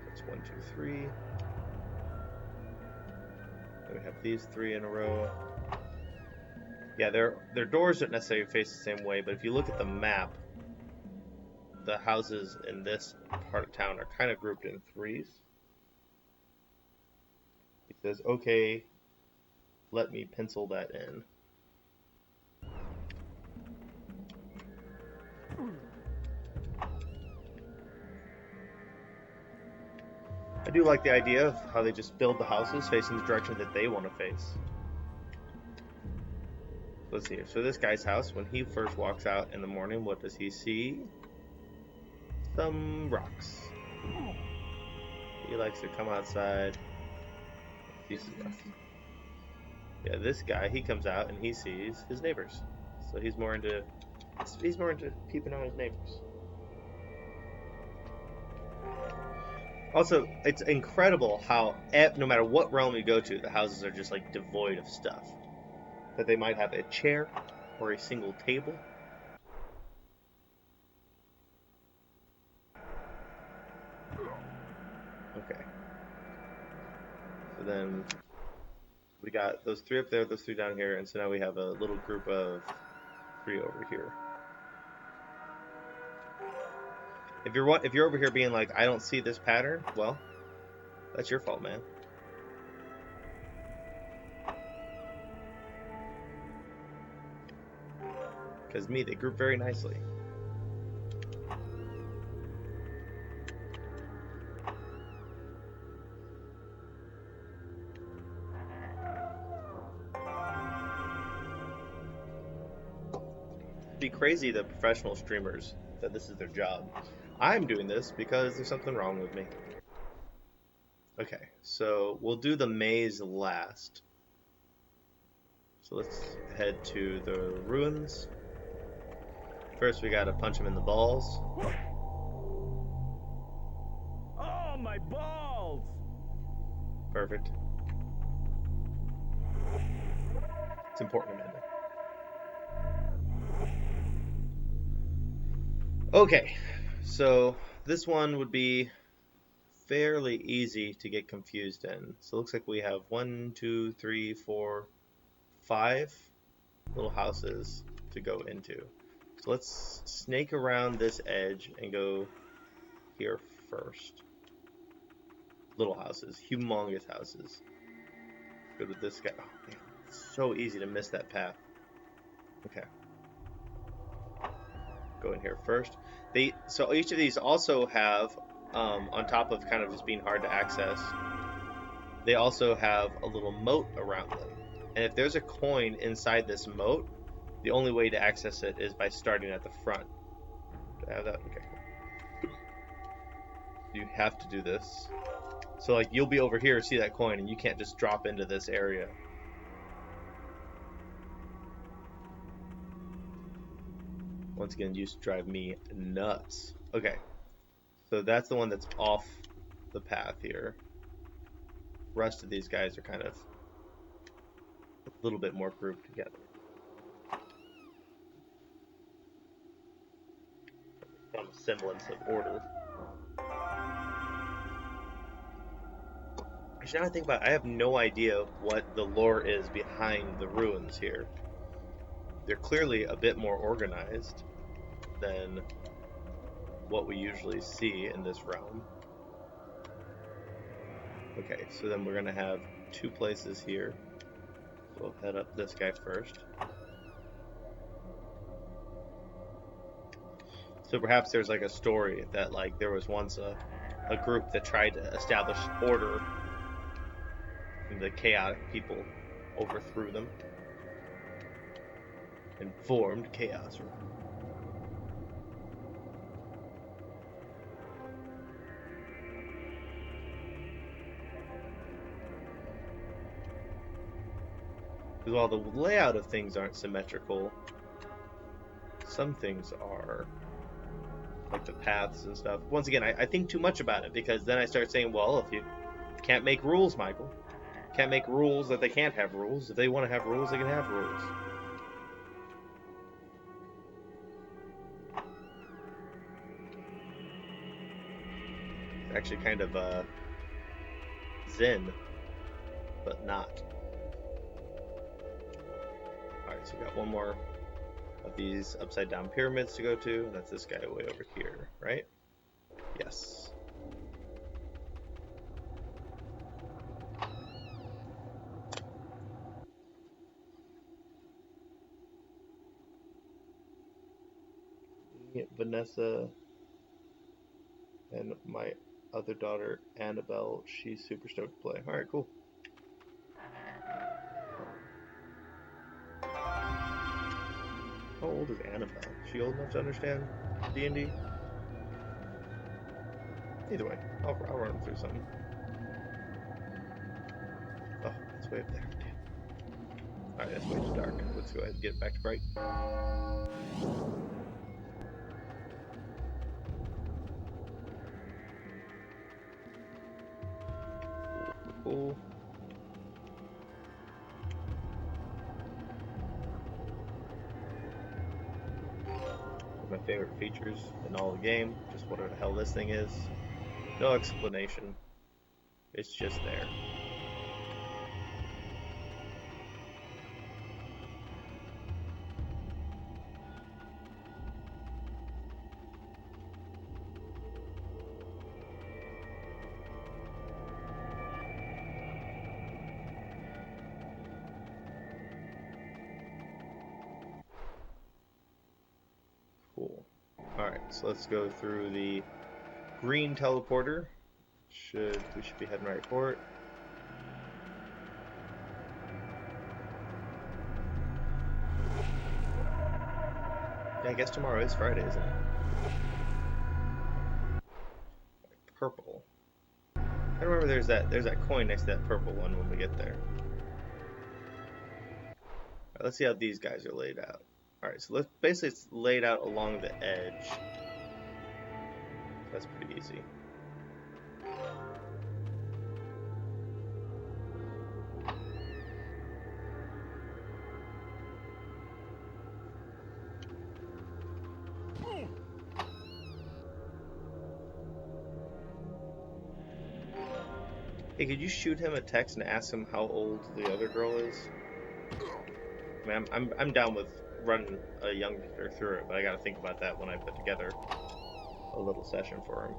That's 1, 2, 3. Then we have these 3 in a row. Yeah, their doors don't necessarily face the same way, but if you look at the map, the houses in this part of town are kind of grouped in 3s. He says, okay, let me pencil that in. I do like the idea of how they just build the houses facing the direction that they want to face. Let's see here. So this guy's house, when he first walks out in the morning, what does he see? Some rocks. He likes to come outside. He sees us. Yeah, this guy, he comes out and he sees his neighbors. So he's more into keeping on his neighbors. Also, it's incredible how no matter what realm you go to, the houses are just like devoid of stuff. That they might have a chair or a single table. Okay. So then we got those 3 up there, those 3 down here, and so now we have a little group of 3 over here. If you're over here being like, I don't see this pattern, well, that's your fault, man. Because they group very nicely. It'd be crazy the professional streamers that this is their job. I'm doing this because there's something wrong with me. Okay, so we'll do the maze last. So let's head to the ruins. First, we gotta punch him in the balls. Oh, my balls! Perfect. It's important, Amanda. Okay, so this one would be fairly easy to get confused in. So it looks like we have 1, 2, 3, 4, 5 little houses to go into. So let's snake around this edge and go here first. Little houses, humongous houses. Go to this guy. Oh man, it's so easy to miss that path. Okay. Go in here first. So each of these also have, on top of kind of just being hard to access, they also have a little moat around them. And if there's a coin inside this moat, the only way to access it is by starting at the front. Do I have that? Okay. You have to do this. So like you'll be over here, see that coin, and you can't just drop into this area. Once again, used to drive me nuts. Okay, so that's the one that's off the path here. The rest of these guys are kind of a little bit more grouped together. Some semblance of order. Actually, now I think about it, I have no idea what the lore is behind the ruins here. They're clearly a bit more organized than what we usually see in this realm. Okay, so then we're going to have two places here. So we'll head up this guy first. So perhaps there's like a story that like there was once a group that tried to establish order and the chaotic people overthrew them and formed chaos. Because while the layout of things aren't symmetrical, some things are, like the paths and stuff. Once again, I think too much about it because then I start saying, well, if you can't make rules, Michael, can't make rules that they can't have rules. If they want to have rules, they can have rules. It's actually kind of zen, but not. Alright, so we got one more of these upside down pyramids to go to. That's this guy way over here, right? Yes. Vanessa and my other daughter Annabelle, she's super stoked to play. Alright, cool. How old is Annabelle? Is she old enough to understand D&D? Either way, I'll run them through something. Oh, it's way up there. Alright, that's way too dark. Let's go ahead and get it back to bright. Cool. One of my favorite features in all the game, just whatever the hell this thing is. No explanation. It's just there. Cool. Alright, so let's go through the green teleporter. We should be heading right for it. Yeah, I guess tomorrow is Friday, isn't it? Purple. I remember there's that coin next to that purple one when we get there. Alright, let's see how these guys are laid out. Alright, so basically it's laid out along the edge. That's pretty easy. Hey, could you shoot him a text and ask him how old the other girl is? I mean, I'm down with running a youngster through it, but I gotta think about that when I put together a little session for him.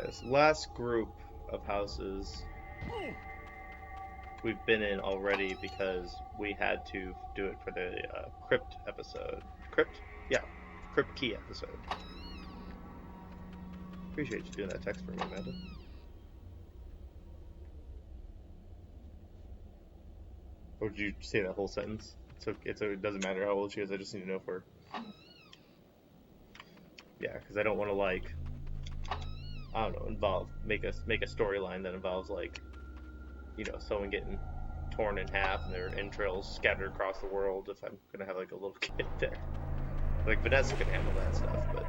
This last group of houses we've been in already because we had to do it for the Crypt episode. Crypt? Yeah, Crypt Key episode. Appreciate you doing that text for me, Amanda. Or did you say that whole sentence? So it doesn't matter how old she is, I just need to know for... Yeah, because I don't want to, like... I don't know, make a storyline that involves, like, you know, someone getting torn in half and their entrails scattered across the world if I'm gonna have, like, a little kid there. Like, Vanessa can handle that stuff, but...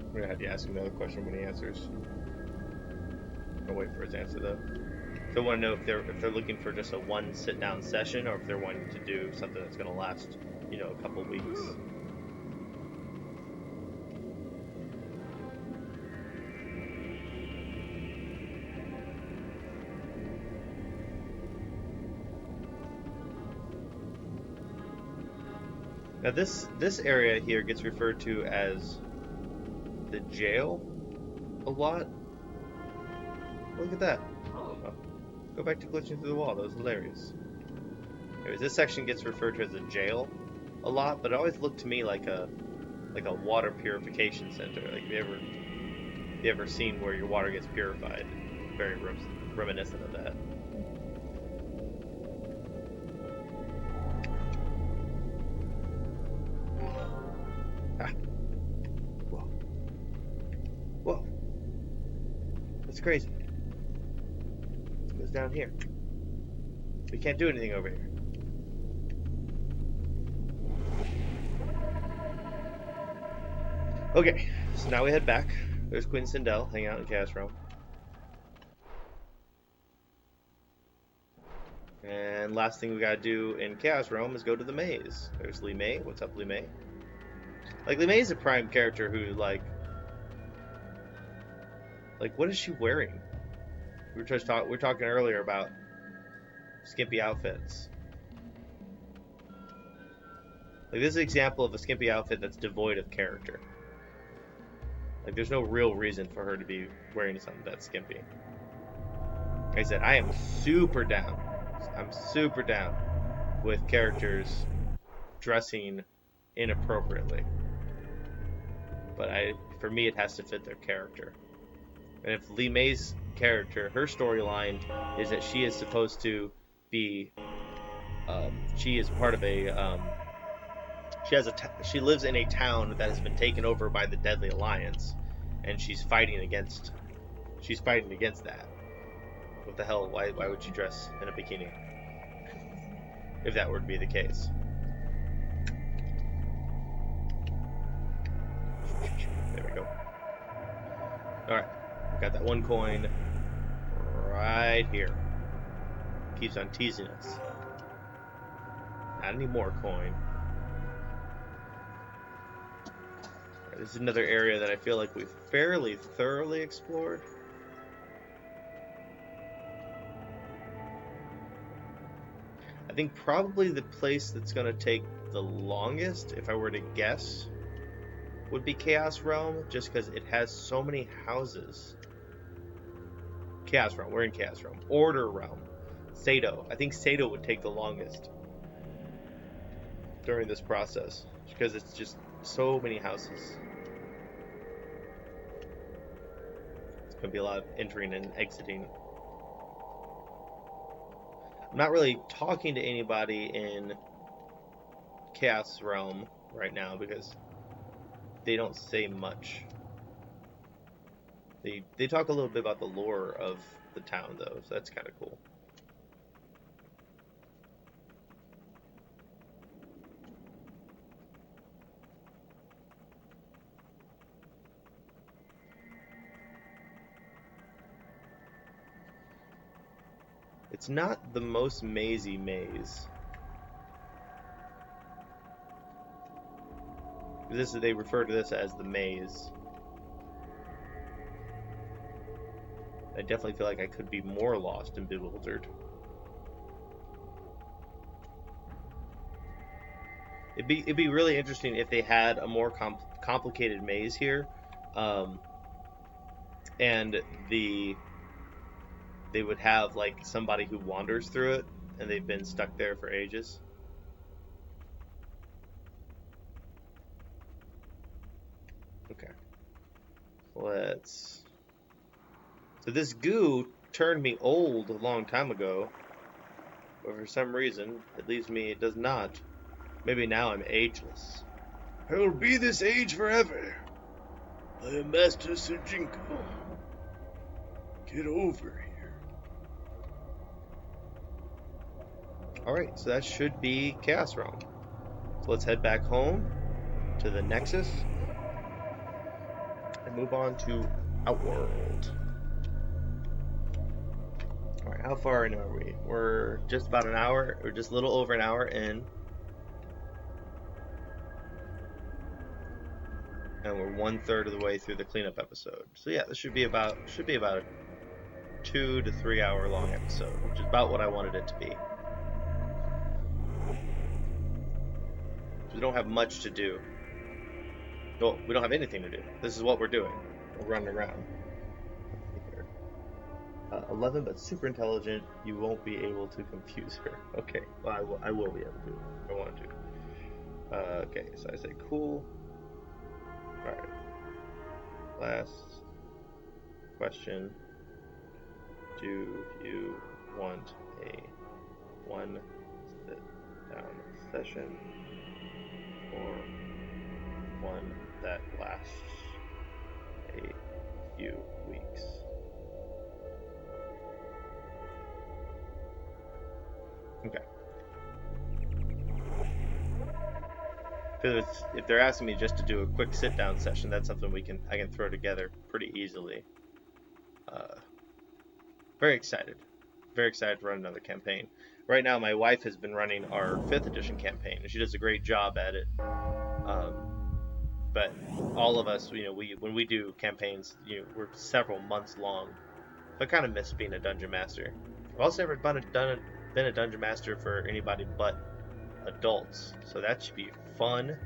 I'm gonna have to ask him another question when he answers. I'll wait for his answer though. So I want to know if they're looking for just a one sit down session or if they're wanting to do something that's gonna last, you know, a couple weeks. Now this area here gets referred to as the jail a lot. Look at that. Oh, go back to glitching through the wall. That was hilarious. Anyways, this section gets referred to as a jail a lot, but it always looked to me like a water purification center. Like, have you ever seen where your water gets purified? Very reminiscent of that. Whoa. That's crazy. It goes down here. We can't do anything over here. Okay, so now we head back. There's Queen Sindel hanging out in Chaos Realm. And last thing we gotta do in Chaos Realm is go to the maze. There's Li Mei. What's up, Li Mei? Like, Li Mei is a prime character who, like, what is she wearing? We were talking earlier about skimpy outfits. Like, this is an example of a skimpy outfit that's devoid of character. Like, there's no real reason for her to be wearing something that's skimpy. Like I said, I am super down. I'm super down with characters dressing inappropriately. But for me, it has to fit their character. And if Li Mei's character, her storyline is that she is supposed to be, she is part of a, she lives in a town that has been taken over by the Deadly Alliance, and she's fighting against that. What the hell? Why would she dress in a bikini? if that were to be the case. There we go. Alright, got that one coin right here. Keeps on teasing us. Not any more coin. Right, this is another area that I feel like we've fairly thoroughly explored. I think probably the place that's going to take the longest, if I were to guess, would be Chaos Realm, just because it has so many houses. Chaos Realm, we're in Chaos Realm. Order Realm, Sato. I think Sato would take the longest during this process, because it's just so many houses. It's going to be a lot of entering and exiting. I'm not really talking to anybody in Chaos Realm right now because they don't say much. They talk a little bit about the lore of the town though, so that's kind of cool. It's not the most mazy maze. They refer to this as the maze. I definitely feel like I could be more lost and bewildered. It'd be really interesting if they had a more complicated maze here, and they would have like somebody who wanders through it, and they've been stuck there for ages. Okay, so this goo turned me old a long time ago, but for some reason it does not. Maybe now I'm ageless. I will be this age forever. I am Master Sujinko. Get over here. Alright, so that should be Chaos Realm. So let's head back home to the Nexus and move on to Outworld. Alright, how far in are we? We're just about an hour, or just a little over an hour in. And we're 1/3 of the way through the cleanup episode. So yeah, this should be about a 2 to 3 hour long episode, which is about what I wanted it to be. We don't have much to do. Well, we don't have anything to do. This is what we're doing. We're running around. 11, but super intelligent. You won't be able to confuse her. Okay, well, I will be able to if I want to. Okay, so I say cool. Alright. Last question. Do you want a one sit down session or one that lasts a few weeks? Okay. Because if they're asking me just to do a quick sit-down session, that's something I can throw together pretty easily. Very excited to run another campaign. Right now, my wife has been running our 5th edition campaign, and she does a great job at it. But all of us, when we do campaigns, we're several months long. So I kind of miss being a dungeon master. I've also never been a dungeon master for anybody but adults, so that should be fun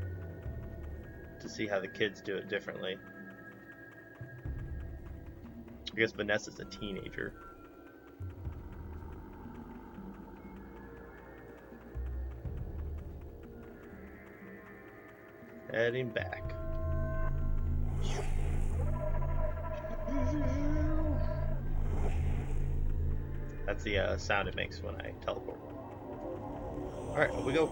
to see how the kids do it differently. I guess Vanessa's a teenager. Heading back. That's the sound it makes when I teleport. Alright, here we go.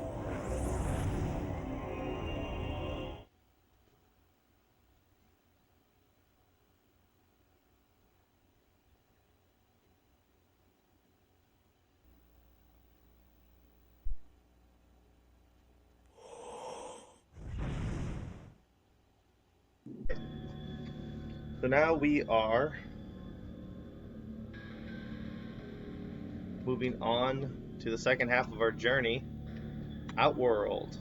So now we are moving on to the second half of our journey, Outworld.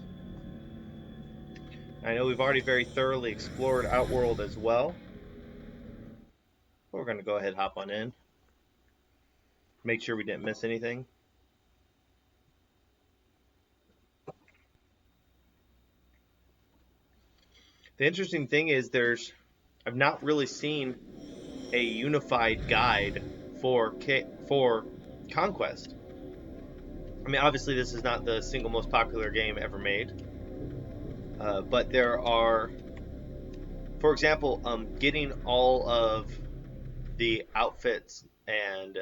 I know we've already very thoroughly explored Outworld as well. But we're going to go ahead and hop on in. Make sure we didn't miss anything. The interesting thing is I've not really seen a unified guide for Conquest. I mean, obviously this is not the single most popular game ever made. But there are, for example, getting all of the outfits and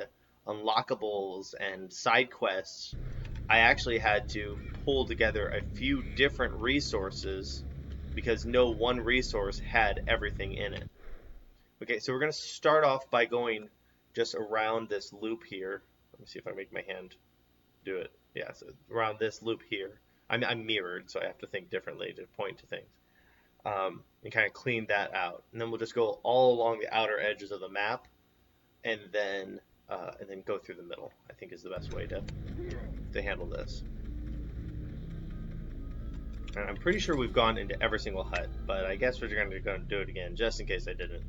unlockables and side quests, I actually had to pull together a few different resources because no one resource had everything in it. Okay, so we're going to start off by going just around this loop here. Let me see if I make my hand do it. Yeah, so around this loop here. I'm mirrored, so I have to think differently to point to things. And kind of clean that out. And then we'll just go all along the outer edges of the map and then go through the middle, I think is the best way to handle this. And I'm pretty sure we've gone into every single hut, but I guess we're going to do it again, just in case I didn't.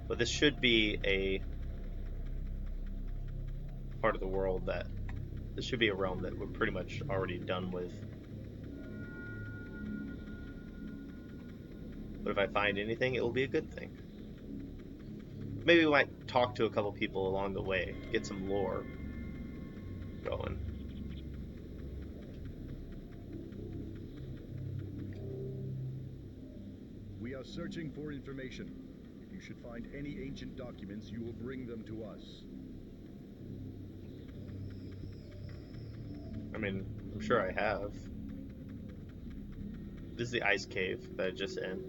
But this should be a part of the world that... This should be a realm that we're pretty much already done with. But if I find anything, it will be a good thing. Maybe we might talk to a couple people along the way, get some lore going. We are searching for information. If you should find any ancient documents, you will bring them to us. I mean, I'm sure I have. This is the ice cave that I just in.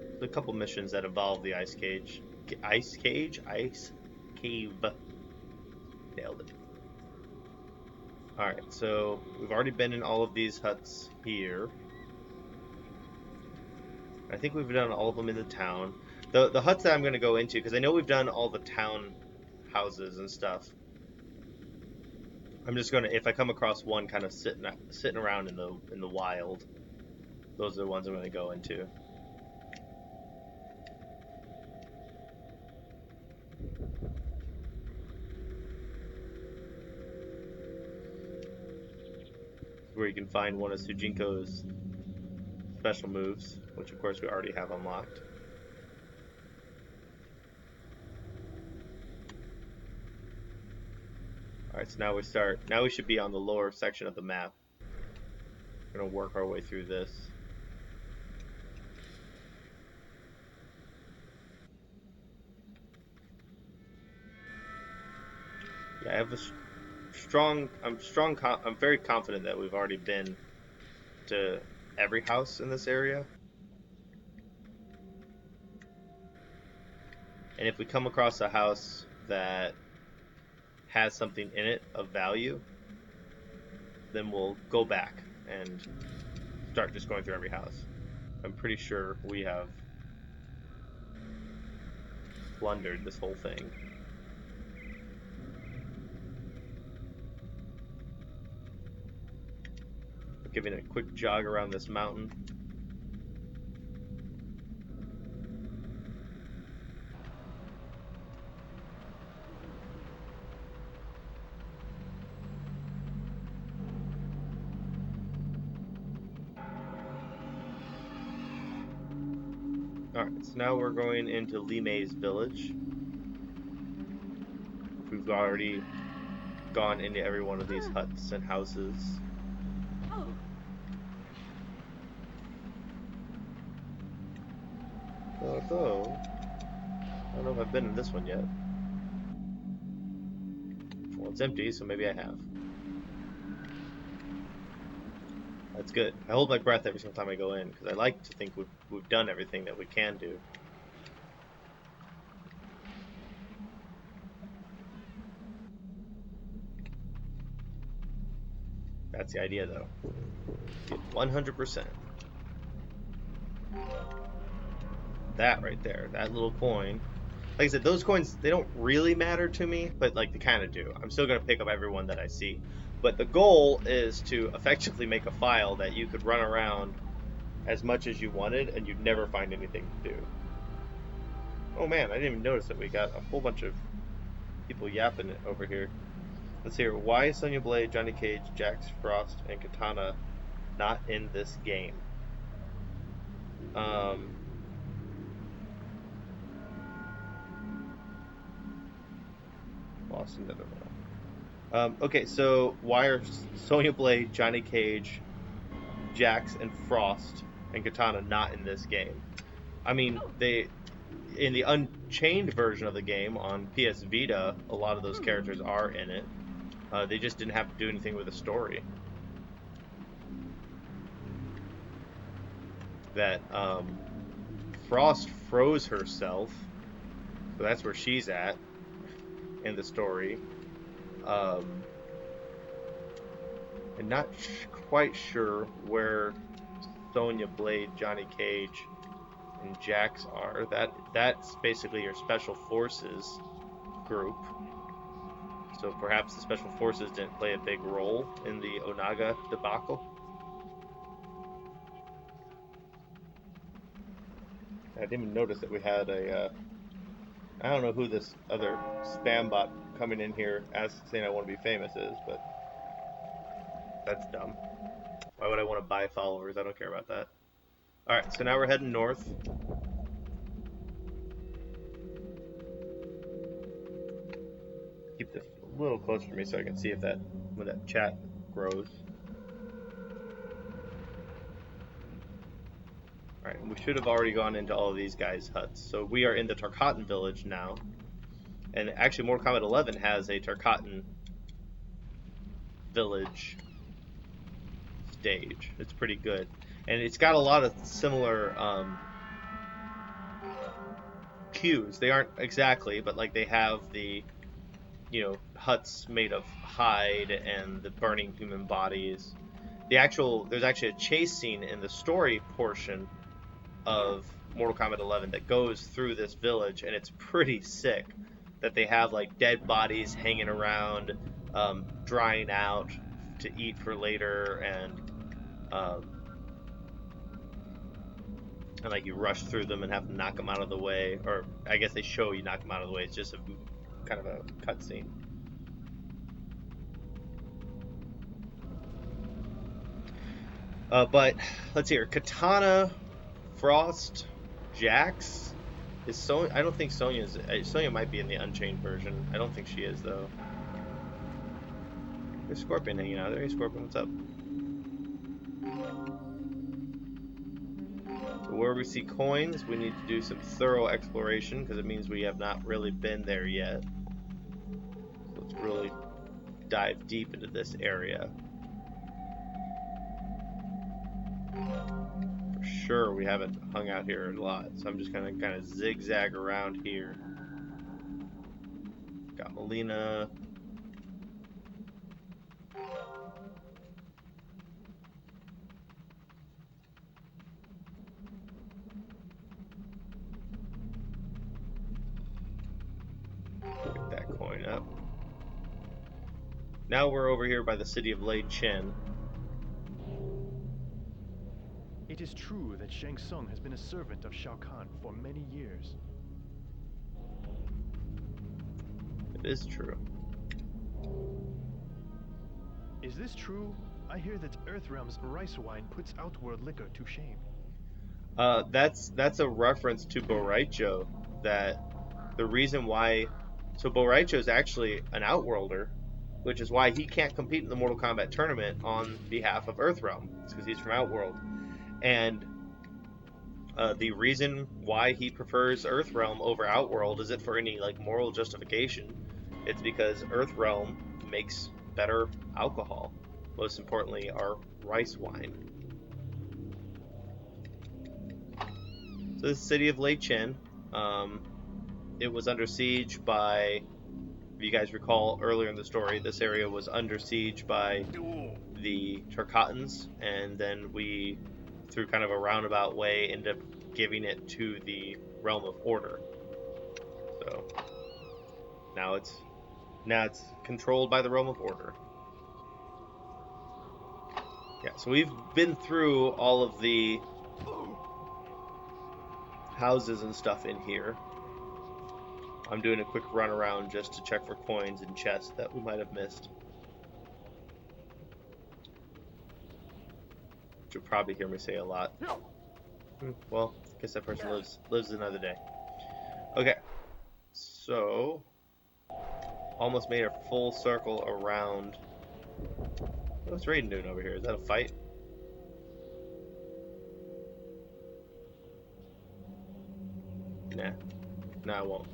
There's a couple missions that involve the ice cage. Ice cage? Ice cave. Nailed it. Alright, so we've already been in all of these huts here. I think we've done all of them in the town. The huts that I'm going to go into, because I know we've done all the town houses and stuff. I'm just going to, if I come across one kind of sitting around in the wild, those are the ones I'm going to go into. Where you can find one of Sujinko's special moves, which of course we already have unlocked. Alright, so now we should be on the lower section of the map. We're gonna work our way through this. Yeah, I have a I'm very confident that we've already been to every house in this area. And if we come across a house that has something in it of value, then we'll go back and start just going through every house. I'm pretty sure we have plundered this whole thing. Giving a quick jog around this mountain. Alright, so now we're going into Limei's village. We've already gone into every one of these huts and houses. Although, I don't know if I've been in this one yet. Well, it's empty, so maybe I have. That's good. I hold my breath every single time I go in, because I like to think we've done everything that we can do. That's the idea, though. Get 100%. That right there, that little coin. Like I said, those coins, they don't really matter to me, but like they kind of do. I'm still going to pick up everyone that I see. But the goal is to effectively make a file that you could run around as much as you wanted and you'd never find anything to do. Oh man, I didn't even notice that we got a whole bunch of people yapping it over here. Let's see here. Why is Sonya Blade, Johnny Cage, Jax Frost, and Katana not in this game? Lost another one. Okay, so why are Sonya Blade, Johnny Cage, Jax, and Frost, and Katana not in this game? I mean, in the Unchained version of the game on PS Vita, a lot of those characters are in it. They just didn't have to do anything with the story. That Frost froze herself, so that's where she's at in the story. I'm not quite sure where Sonya Blade, Johnny Cage, and Jax are. That's basically your Special Forces group. So perhaps the Special Forces didn't play a big role in the Onaga debacle. I didn't even notice that we had a. I don't know who this other spam bot coming in here saying I want to be famous is, but that's dumb. Why would I want to buy followers? I don't care about that. Alright, so now we're heading north. Keep this a little closer to me so I can see if when that chat grows. Alright, we should have already gone into all of these guys' huts. So we are in the Tarkatan village now. And actually Mortal Kombat 11 has a Tarkatan village stage. It's pretty good. And it's got a lot of similar cues. They aren't exactly, but like they have the huts made of hide and the burning human bodies. There's actually a chase scene in the story portion of Mortal Kombat 11 that goes through this village, and it's pretty sick that they have like dead bodies hanging around, drying out to eat for later, and like you rush through them and have to knock them out of the way, or I guess they show you knock them out of the way. It's just a kind of a cutscene. But let's see here. Katana, Frost, Jax is Sonya. I don't think Sonya's. Sonya might be in the Unchained version. I don't think she is though. There's Scorpion hanging out there. Hey Scorpion, what's up? So where we see coins, we need to do some thorough exploration because it means we have not really been there yet. So let's really dive deep into this area. For sure, we haven't hung out here a lot, so I'm just gonna kind of zigzag around here. Got Melina. Get that coin up. Now we're over here by the city of Lei Chen. It is true that Shang Tsung has been a servant of Shao Kahn for many years. It is true. Is this true? I hear that Earthrealm's rice wine puts Outworld liquor to shame. That's a reference to Boraicho. That the reason why, so Boraicho is actually an Outworlder, which is why he can't compete in the Mortal Kombat tournament on behalf of Earthrealm. It's because he's from Outworld. And the reason why he prefers Earthrealm over Outworld isn't for any like moral justification. It's because Earthrealm makes better alcohol. Most importantly, our rice wine. So the city of Lei Chen, it was under siege by If you guys recall earlier in the story, this area was under siege by the Tarkatans, and then we, through kind of a roundabout way, ended up giving it to the Realm of Order. So now it's controlled by the Realm of Order. Yeah, so we've been through all of the houses and stuff in here. I'm doing a quick run around just to check for coins and chests that we might have missed. Which you'll probably hear me say a lot. Well, I guess that person lives another day. Okay, so almost made a full circle around. What's Raiden doing over here? Is that a fight? Nah. No, I won't.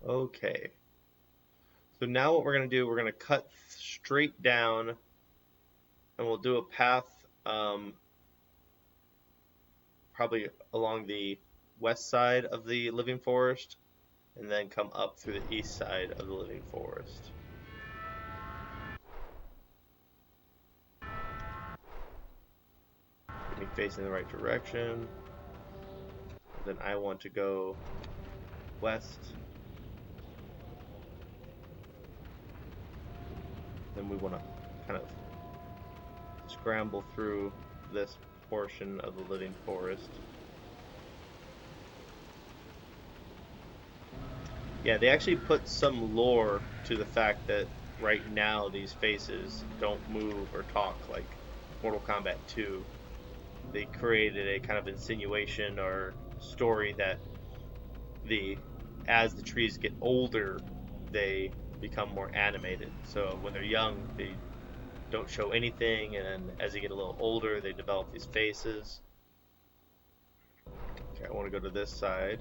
Okay. So now what we're going to do, we're going to cut straight down, and we'll do a path probably along the west side of the living forest, and then come up through the east side of the living forest. Get me facing the right direction. Then I want to go west. Then we want to kind of scramble through this portion of the living forest. Yeah, they actually put some lore to the fact that right now these faces don't move or talk like Mortal Kombat 2. They created a kind of insinuation or story that as the trees get older, they become more animated. So when they're young, they don't show anything, and then as they get a little older, they develop these faces. Okay, I want to go to this side.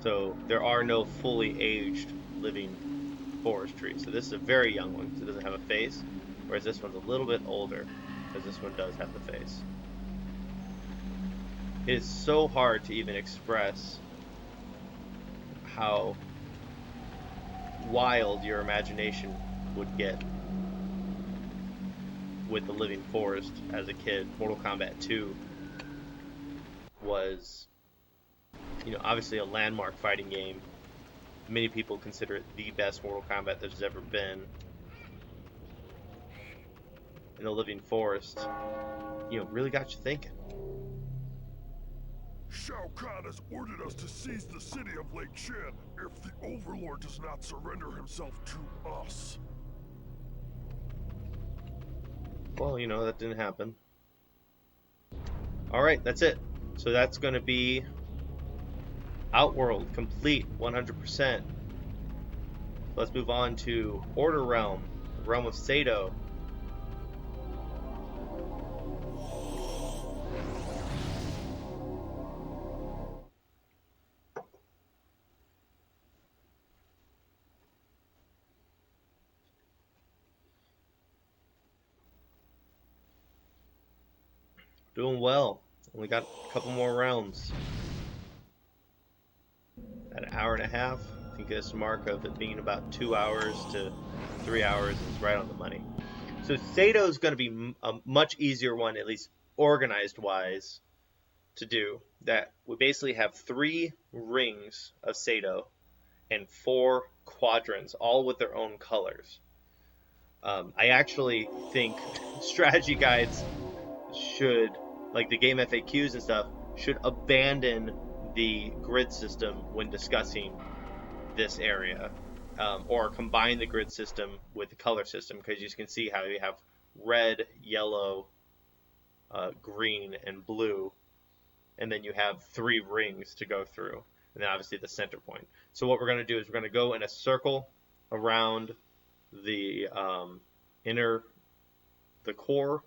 So there are no fully aged living forest trees. So this is a very young one because it doesn't have a face, whereas this one's a little bit older because this one does have the face. It is so hard to even express how wild your imagination would get with the living forest as a kid. Mortal Kombat 2 was, obviously a landmark fighting game. Many people consider it the best Mortal Kombat there's ever been. And the living forest, really got you thinking. Shao Kahn has ordered us to seize the city of Lake Shan if the Overlord does not surrender himself to us. Well, that didn't happen. Alright, that's it. So that's going to be Outworld complete 100%. Let's move on to Order Realm, Realm of Sato. Doing well. Only got a couple more rounds. At an hour and a half. I think this mark of it being about 2 hours to 3 hours is right on the money. So Sato is going to be a much easier one, at least organized wise, to do. That we basically have 3 rings of Sato and 4 quadrants, all with their own colors. I actually think strategy guides should, like the game FAQs and stuff, should abandon the grid system when discussing this area, or combine the grid system with the color system, because you can see how you have red, yellow, green, and blue, and then you have 3 rings to go through, and then obviously the center point. So what we're going to do is we're going to go in a circle around the the core,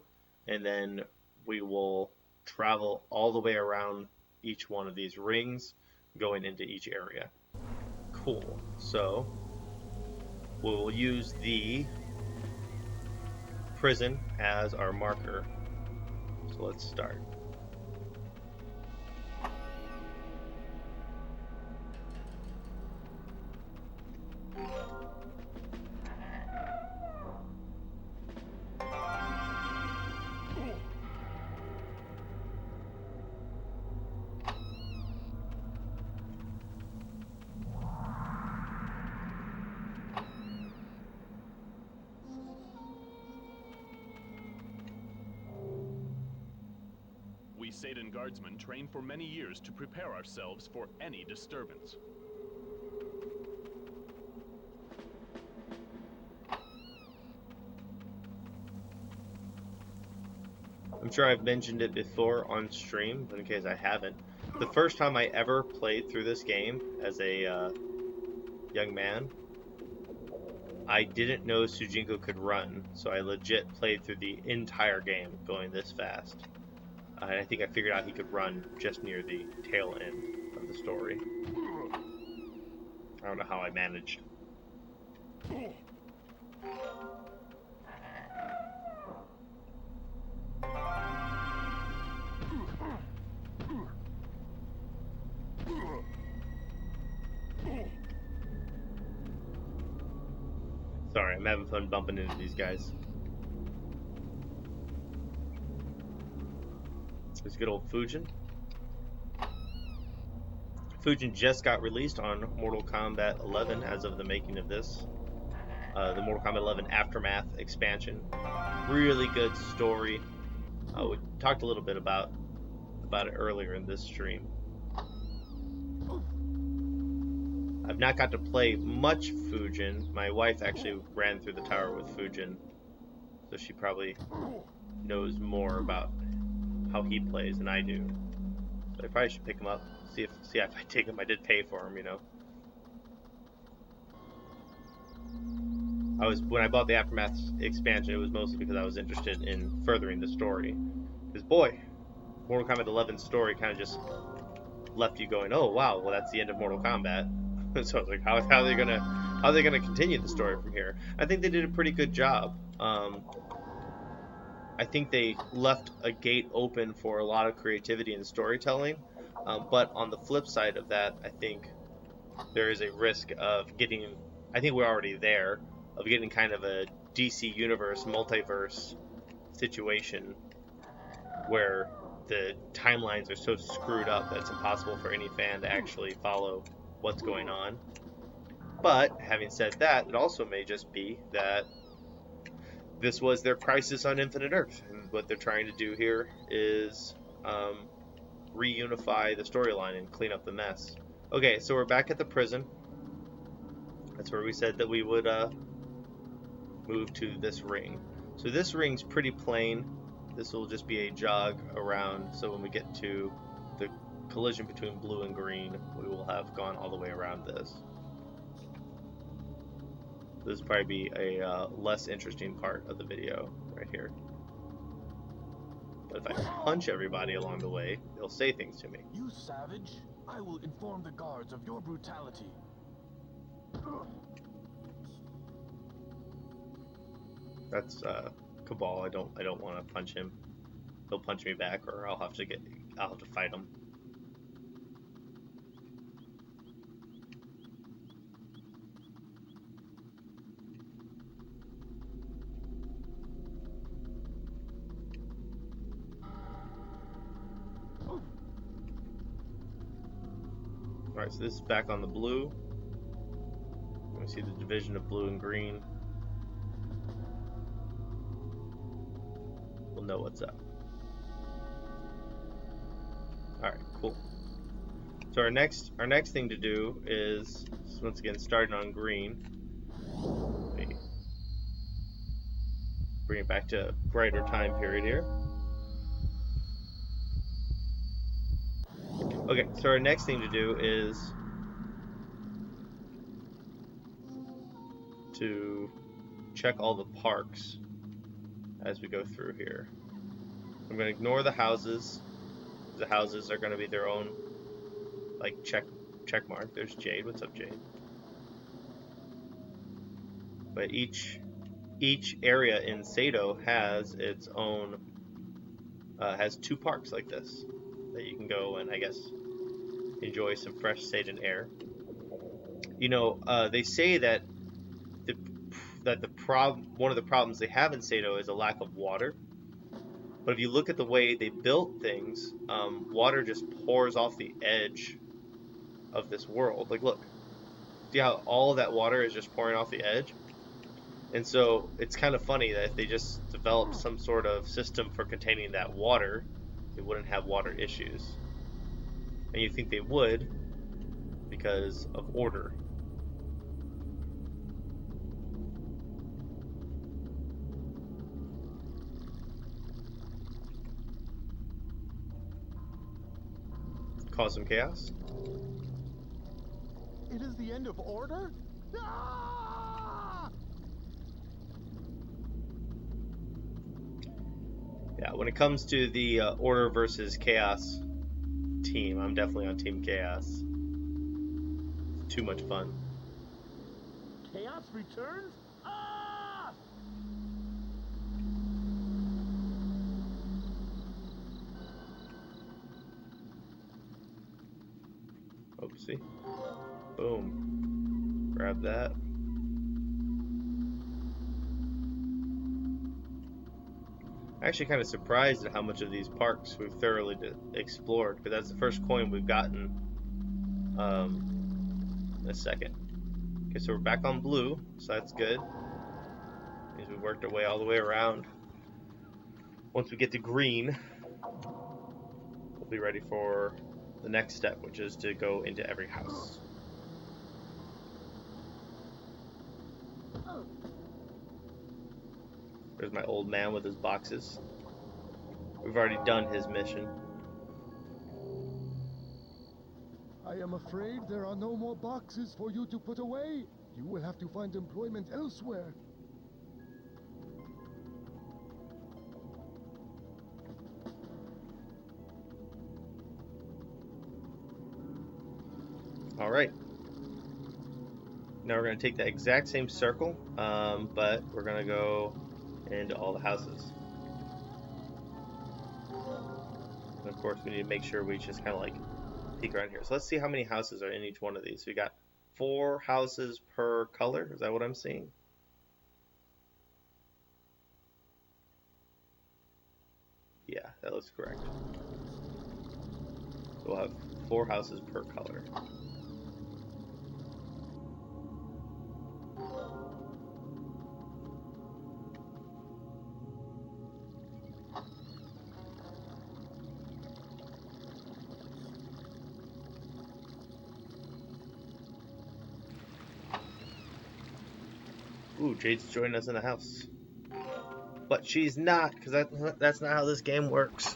and then we will travel all the way around each one of these rings, going into each area. Cool. So we'll use the prison as our marker. So let's start. We Satan guardsmen train for many years to prepare ourselves for any disturbance. I'm sure I've mentioned it before on stream, but in case I haven't, the first time I ever played through this game as a young man, I didn't know Sujinko could run, so I legit played through the entire game going this fast. And I think I figured out he could run just near the tail end of the story. I don't know how I managed. Sorry, I'm having fun bumping into these guys. There's good old Fujin. Fujin just got released on Mortal Kombat 11 as of the making of this. The Mortal Kombat 11 Aftermath expansion. Really good story. We talked a little bit about it earlier in this stream. I've not got to play much Fujin. My wife actually ran through the tower with Fujin, so she probably knows more about how he plays than I do. So I probably should pick him up, see if I take him. I did pay for him, you know. When I bought the Aftermath expansion, it was mostly because I was interested in furthering the story. Because boy, Mortal Kombat 11's story kind of just left you going, oh wow, well that's the end of Mortal Kombat. So I was like, how are they gonna continue the story from here? I think they did a pretty good job. I think they left a gate open for a lot of creativity and storytelling. But on the flip side of that, I think there is a risk of getting, I think we're already there, of getting kind of a DC Universe, multiverse situation where the timelines are so screwed up that it's impossible for any fan to actually follow what's going on. But having said that, it also may just be that this was their Crisis on Infinite Earth, and what they're trying to do here is reunify the storyline and clean up the mess. Okay, so we're back at the prison. That's where we said that we would move to this ring. So this ring's pretty plain. This will just be a jog around, so when we get to the collision between blue and green, we will have gone all the way around this. This will probably be a less interesting part of the video right here. But if I punch everybody along the way, they'll say things to me. You savage! I will inform the guards of your brutality. That's Cabal. I don't want to punch him. He'll punch me back, or I'll have to fight him. Alright, so this is back on the blue. We see the division of blue and green. We'll know what's up. Alright, cool. So our next thing to do is, once again, starting on green. Bring it back to a brighter time period here. Okay, so our next thing to do is to check all the parks as we go through here. I'm going to ignore the houses. The houses are going to be their own, like, check mark. There's Jade. What's up, Jade? But each area in Sato has its own, has 2 parks like this that you can go and, I guess, enjoy some fresh Satan air. You know, they say that one of the problems they have in Sato is a lack of water. But if you look at the way they built things, water just pours off the edge of this world. Like, look, see how all of that water is just pouring off the edge? And so it's kind of funny that if they just developed some sort of system for containing that water, they wouldn't have water issues. And you think they would because of order. Cause some chaos. It is the end of order? Ah! Yeah, when it comes to the order versus chaos team, I'm definitely on Team Chaos. It's too much fun. Chaos returns? Ah! Oopsie. Boom. Grab that. Actually kind of surprised at how much of these parks we've thoroughly explored, because that's the first coin we've gotten in a second. Okay, so we're back on blue, so that's good. Means we worked our way all the way around. Once we get to green, we'll be ready for the next step, which is to go into every house. There's my old man with his boxes. We've already done his mission. I am afraid there are no more boxes for you to put away. You will have to find employment elsewhere. Alright. Now we're going to take that exact same circle, but we're going to go into all the houses. And of course, we need to make sure we just kind of like peek around here. So let's see how many houses are in each one of these. We got 4 houses per color. Is that what I'm seeing? Yeah, that looks correct. So we'll have 4 houses per color. Ooh, Jade's joining us in the house. But she's not, because that's not how this game works.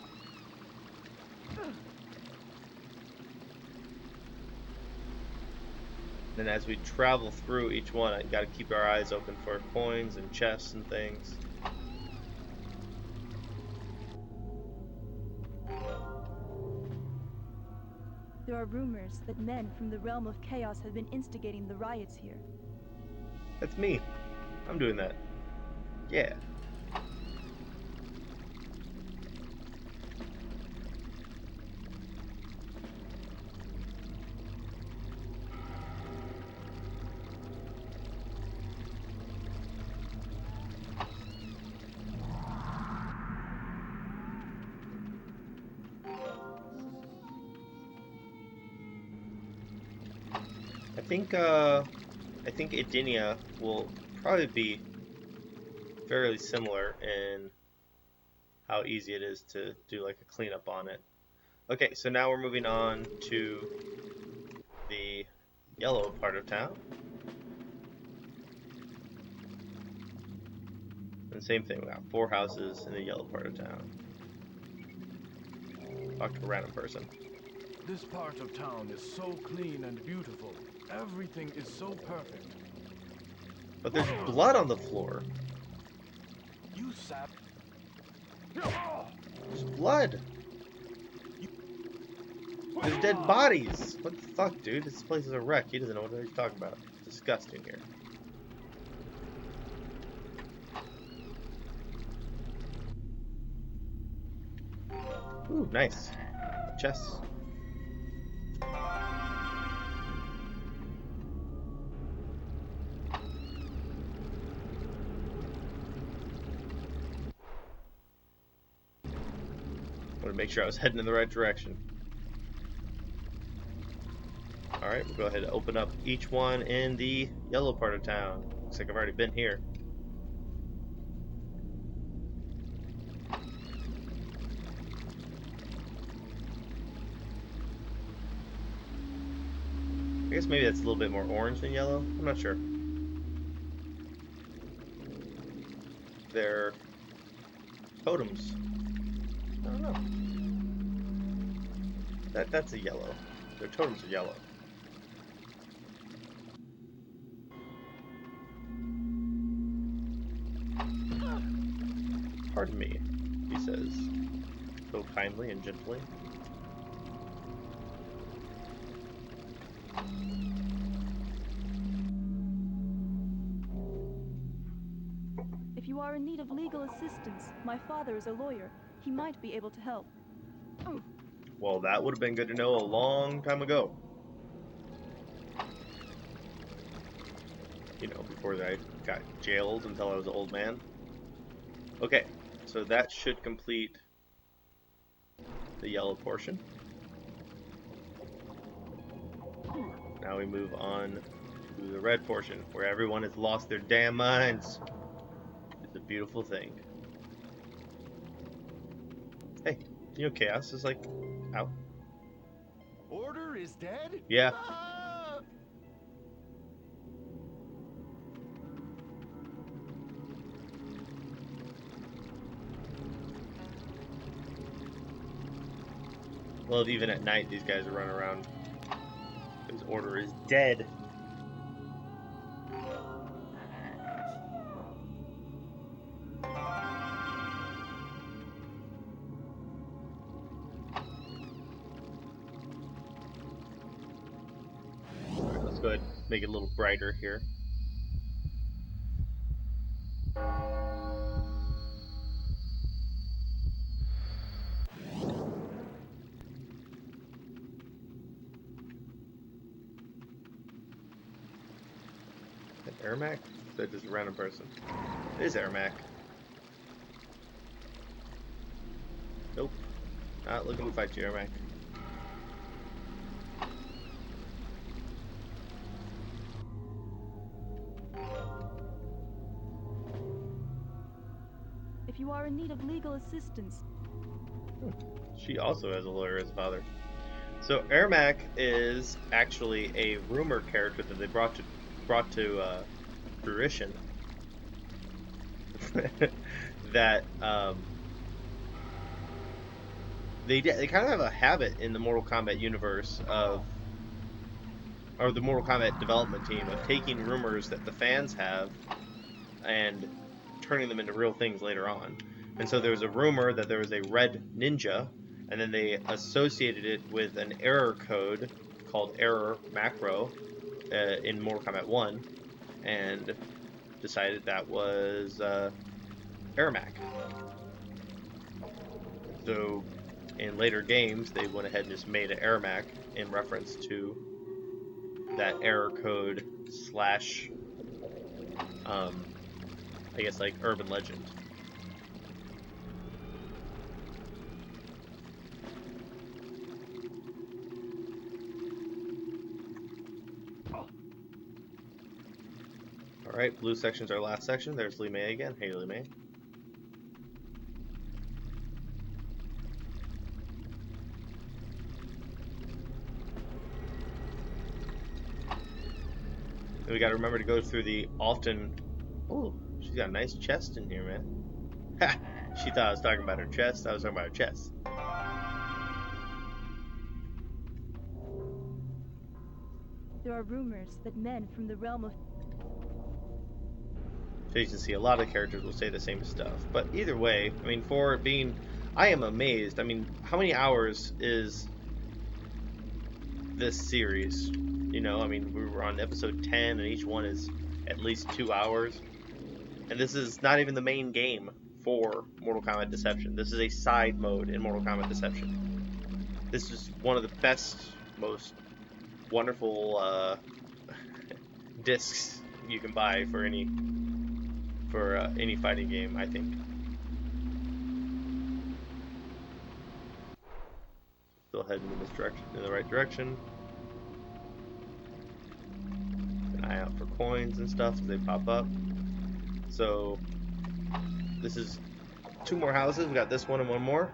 And as we travel through each one, I gotta keep our eyes open for coins and chests and things. There are rumors that men from the realm of chaos have been instigating the riots here. That's me. I'm doing that. Yeah. I think Edinia will probably be fairly similar in how easy it is to do like a cleanup on it. Okay, so now we're moving on to the yellow part of town. And same thing, we got 4 houses in the yellow part of town. Talk to a random person. This part of town is so clean and beautiful. Everything is so perfect. But there's blood on the floor. You sap. There's blood. There's dead bodies! What the fuck, dude? This place is a wreck. He doesn't know what he's talking about. It's disgusting here. Ooh, nice. Chests. I want to make sure I was heading in the right direction. Alright, we'll go ahead and open up each one in the yellow part of town. Looks like I've already been here. I guess maybe that's a little bit more orange than yellow. I'm not sure. They're totems. I don't know. That's a yellow. Their totems are yellow. Pardon me, he says, so kindly and gently. If you are in need of legal assistance, my father is a lawyer. He might be able to help. Well, that would have been good to know a long time ago. You know, before I got jailed until I was an old man. Okay, so that should complete the yellow portion. Now we move on to the red portion, where everyone has lost their damn minds. It's a beautiful thing. Hey, you know Chaos is like out. Order is dead? Yeah. Ah! Well, even at night, these guys are running around. His order is dead. Alright, let's go ahead and make it a little brighter here. Ermac? That just a random person. It is Ermac. Nope. Not looking to fight you, Ermac. If you are in need of legal assistance. She also has a lawyer as a father. So Ermac is actually a rumor character that they brought to fruition. That they kind of have a habit in the Mortal Kombat universe or the Mortal Kombat development team, of taking rumors that the fans have and turning them into real things later on. And so there was a rumor that there was a red ninja, and then they associated it with an error code called Error Macro in Mortal Kombat 1, and decided that was Ermac. So in later games, they went ahead and just made an Ermac in reference to that error code slash, I guess, like, urban legend. Alright, blue section's our last section. There's Li Mei again. Hey, Li Mei. And we gotta remember to go through the often... Oh, she's got a nice chest in here, man. Ha! She thought I was talking about her chest. I was talking about her chest. There are rumors that men from the realm of... So you can see a lot of characters will say the same stuff. But either way, I mean, for it being... I am amazed. I mean, how many hours is this series. You know, I mean, we were on episode 10, and each one is at least 2 hours. And this is not even the main game for Mortal Kombat Deception. This is a side mode in Mortal Kombat Deception. This is one of the best, most wonderful discs you can buy for any fighting game, I think. Still heading in this direction, in the right direction. An eye out for coins and stuff as they pop up. So this is 2 more houses. We got this one and one more.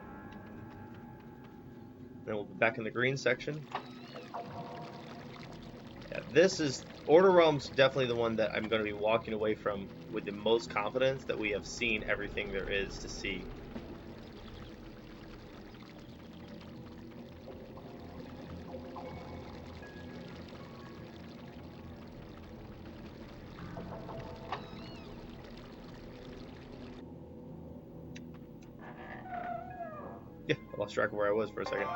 Then we'll be back in the green section. Yeah, this is Order Realm's definitely the one that I'm going to be walking away from with the most confidence that we have seen everything there is to see. Yeah, I lost track of where I was for a second. It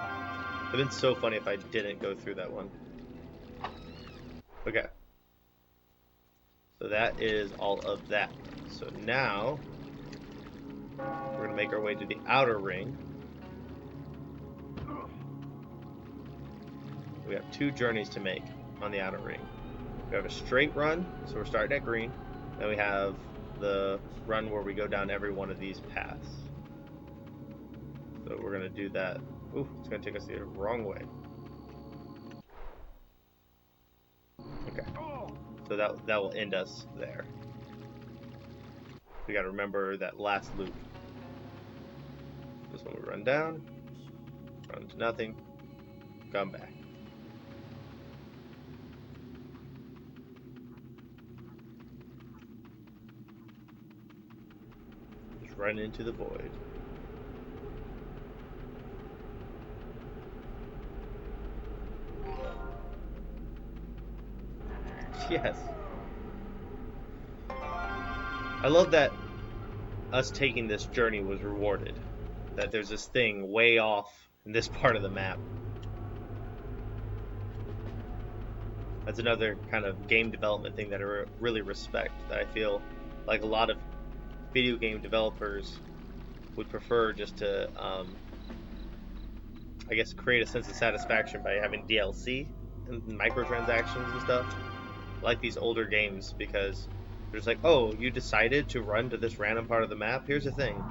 would have been so funny if I didn't go through that one. Okay. So that is all of that. So now we're going to make our way to the outer ring. We have 2 journeys to make on the outer ring. We have a straight run, so we're starting at green. Then we have the run where we go down every one of these paths. So we're going to do that. Ooh, it's going to take us the wrong way. Okay. So that will end us there. We got to remember that last loop. This one we run down, run to nothing, come back. Just run into the void. Yes. I love that us taking this journey was rewarded. That there's this thing way off in this part of the map. That's another kind of game development thing that I really respect. That I feel like a lot of video game developers would prefer just to, I guess, create a sense of satisfaction by having DLC and microtransactions and stuff. Like these older games, because there's like, oh, you decided to run to this random part of the map? Here's the thing.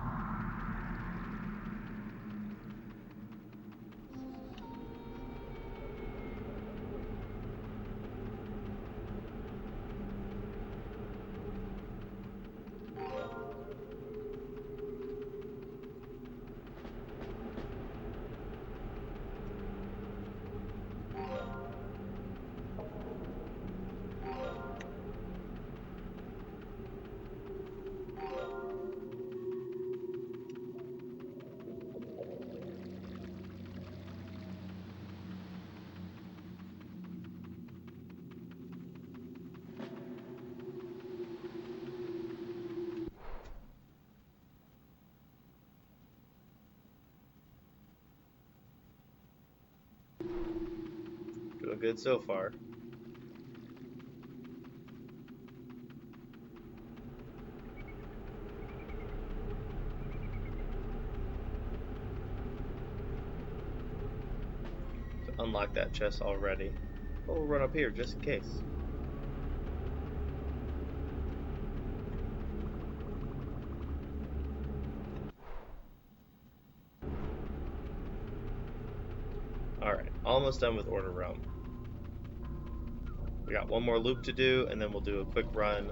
Doing good so far. To unlock that chest already. Oh, we'll run up here just in case. Alright, almost done with Order Realm. We got one more loop to do, and then we'll do a quick run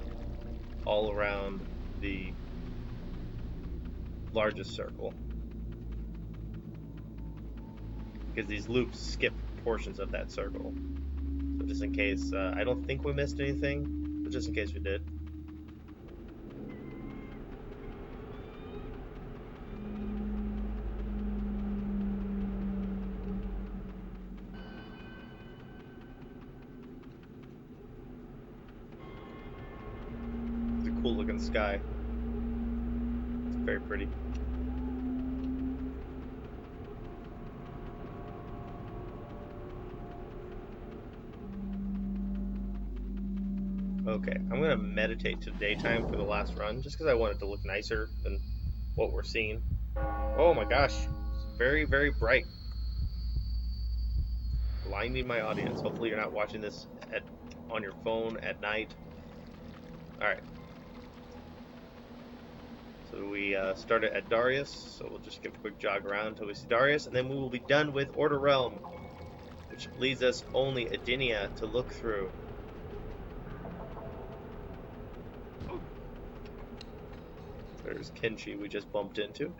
all around the largest circle. Because these loops skip portions of that circle. So just in case, I don't think we missed anything, but just in case we did. Cool looking sky. It's very pretty. Okay, I'm gonna meditate to daytime for the last run, just because I want it to look nicer than what we're seeing. Oh my gosh, it's very, very bright. Blinding my audience. Hopefully you're not watching this on your phone at night. Alright. So we started at Darius, so we'll just give a quick jog around until we see Darius, and then we will be done with Order Realm, which leaves us only Edenia to look through. There's Kenshi we just bumped into.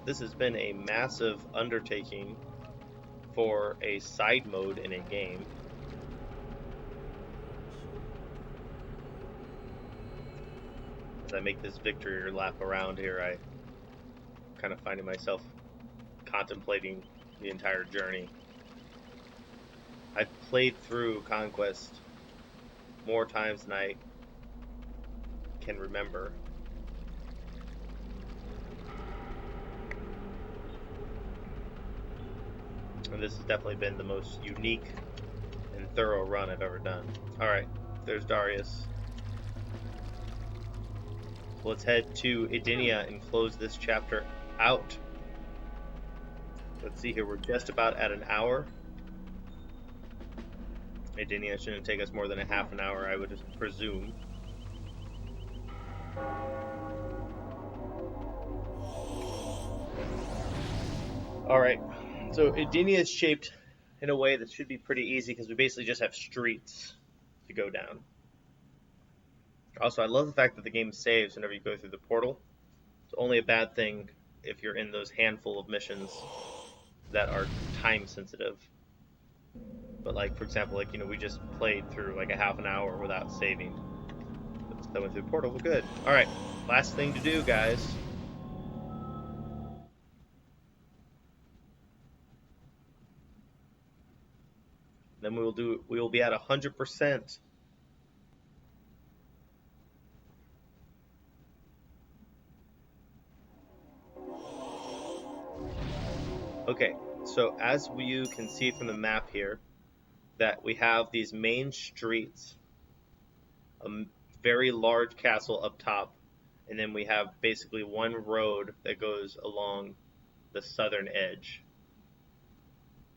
This has been a massive undertaking for a side mode in a game. As I make this victory lap around here, I kind of finding myself contemplating the entire journey. I've played through Conquest more times than I can remember. And this has definitely been the most unique and thorough run I've ever done. Alright, there's Darius. So let's head to Edenia and close this chapter out. Let's see here, we're just about at an hour. Edenia shouldn't take us more than a half an hour, I would presume. Alright, so Edenia is shaped in a way that should be pretty easy because we basically just have streets to go down. Also, I love the fact that the game saves whenever you go through the portal. It's only a bad thing if you're in those handful of missions that are time sensitive. But like, for example, like, you know, we just played through like a half an hour without saving. But since I went through the portal, we're good. Alright, last thing to do, guys. Then we will be at 100%. Okay, so as you can see from the map here, that we have these main streets, a very large castle up top, and then we have basically one road that goes along the southern edge.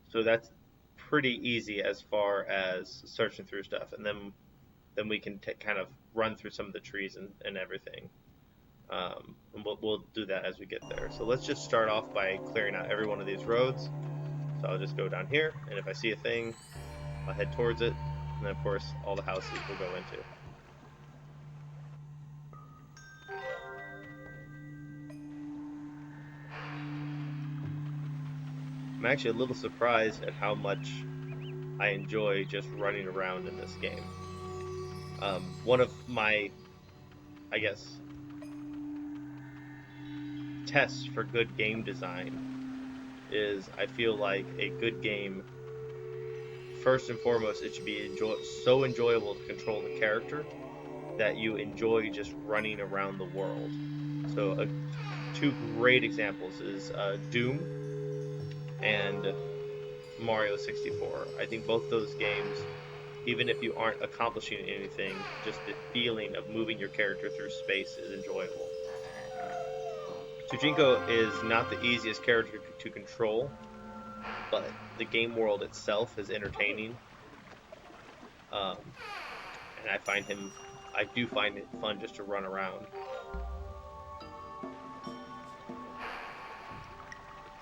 So that's pretty easy as far as searching through stuff, and then we can kind of run through some of the trees and everything. And we'll do that as we get there. So let's just start off by clearing out every one of these roads. So I'll just go down here, and if I see a thing, I'll head towards it, and then of course all the houses we'll go into. I'm actually a little surprised at how much I enjoy just running around in this game. One of my, I guess, tests for good game design is I feel like a good game, first and foremost, it should be so enjoyable to control the character that you enjoy just running around the world. So two great examples is Doom and Mario 64. I think both those games, even if you aren't accomplishing anything, just the feeling of moving your character through space is enjoyable. Sujinko is not the easiest character to control, but the game world itself is entertaining. And I do find it fun just to run around.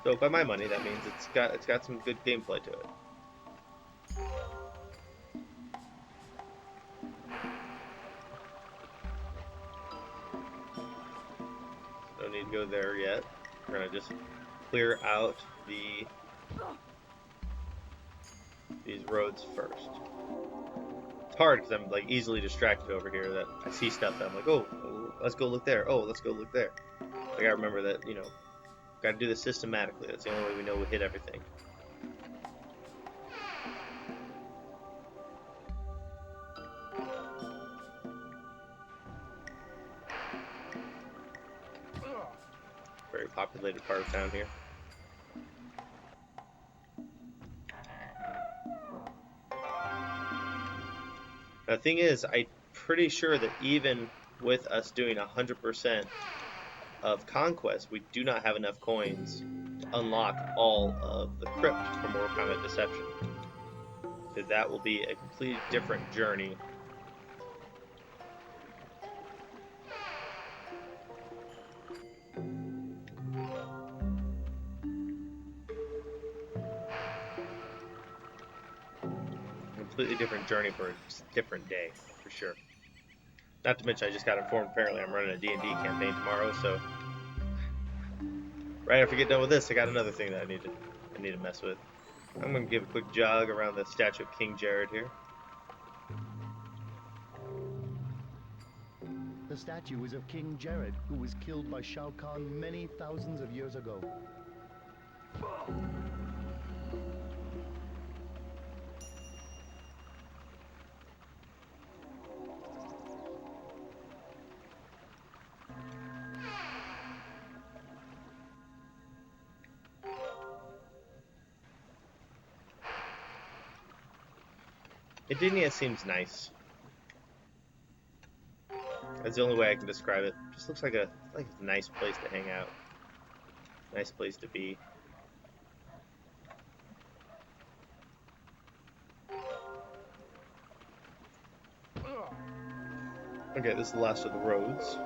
So by my money, that means it's got some good gameplay to it. Don't need to go there yet. We're gonna just clear out these roads first. hard because I'm like easily distracted over here. That I see stuff that I'm like, oh, let's go look there. Oh, let's go look there. I gotta remember that, you know, gotta do this systematically. That's the only way we know we hit everything. Very populated part of town here. The thing is, I'm pretty sure that even with us doing 100% of Conquest, we do not have enough coins to unlock all of the crypt for Mortal Kombat Deception. So that will be a completely different journey. Completely different journey for a different day, for sure. Not to mention, I just got informed apparently I'm running a D&D campaign tomorrow, so right after I get done with this, I got another thing that I need to mess with. I'm gonna give a quick jog around the statue of King Jared here. The statue is of King Jared, who was killed by Shao Kahn many thousands of years ago. Edenia seems nice. That's the only way I can describe it. Just looks like a nice place to hang out. Nice place to be. Okay, this is the last of the roads.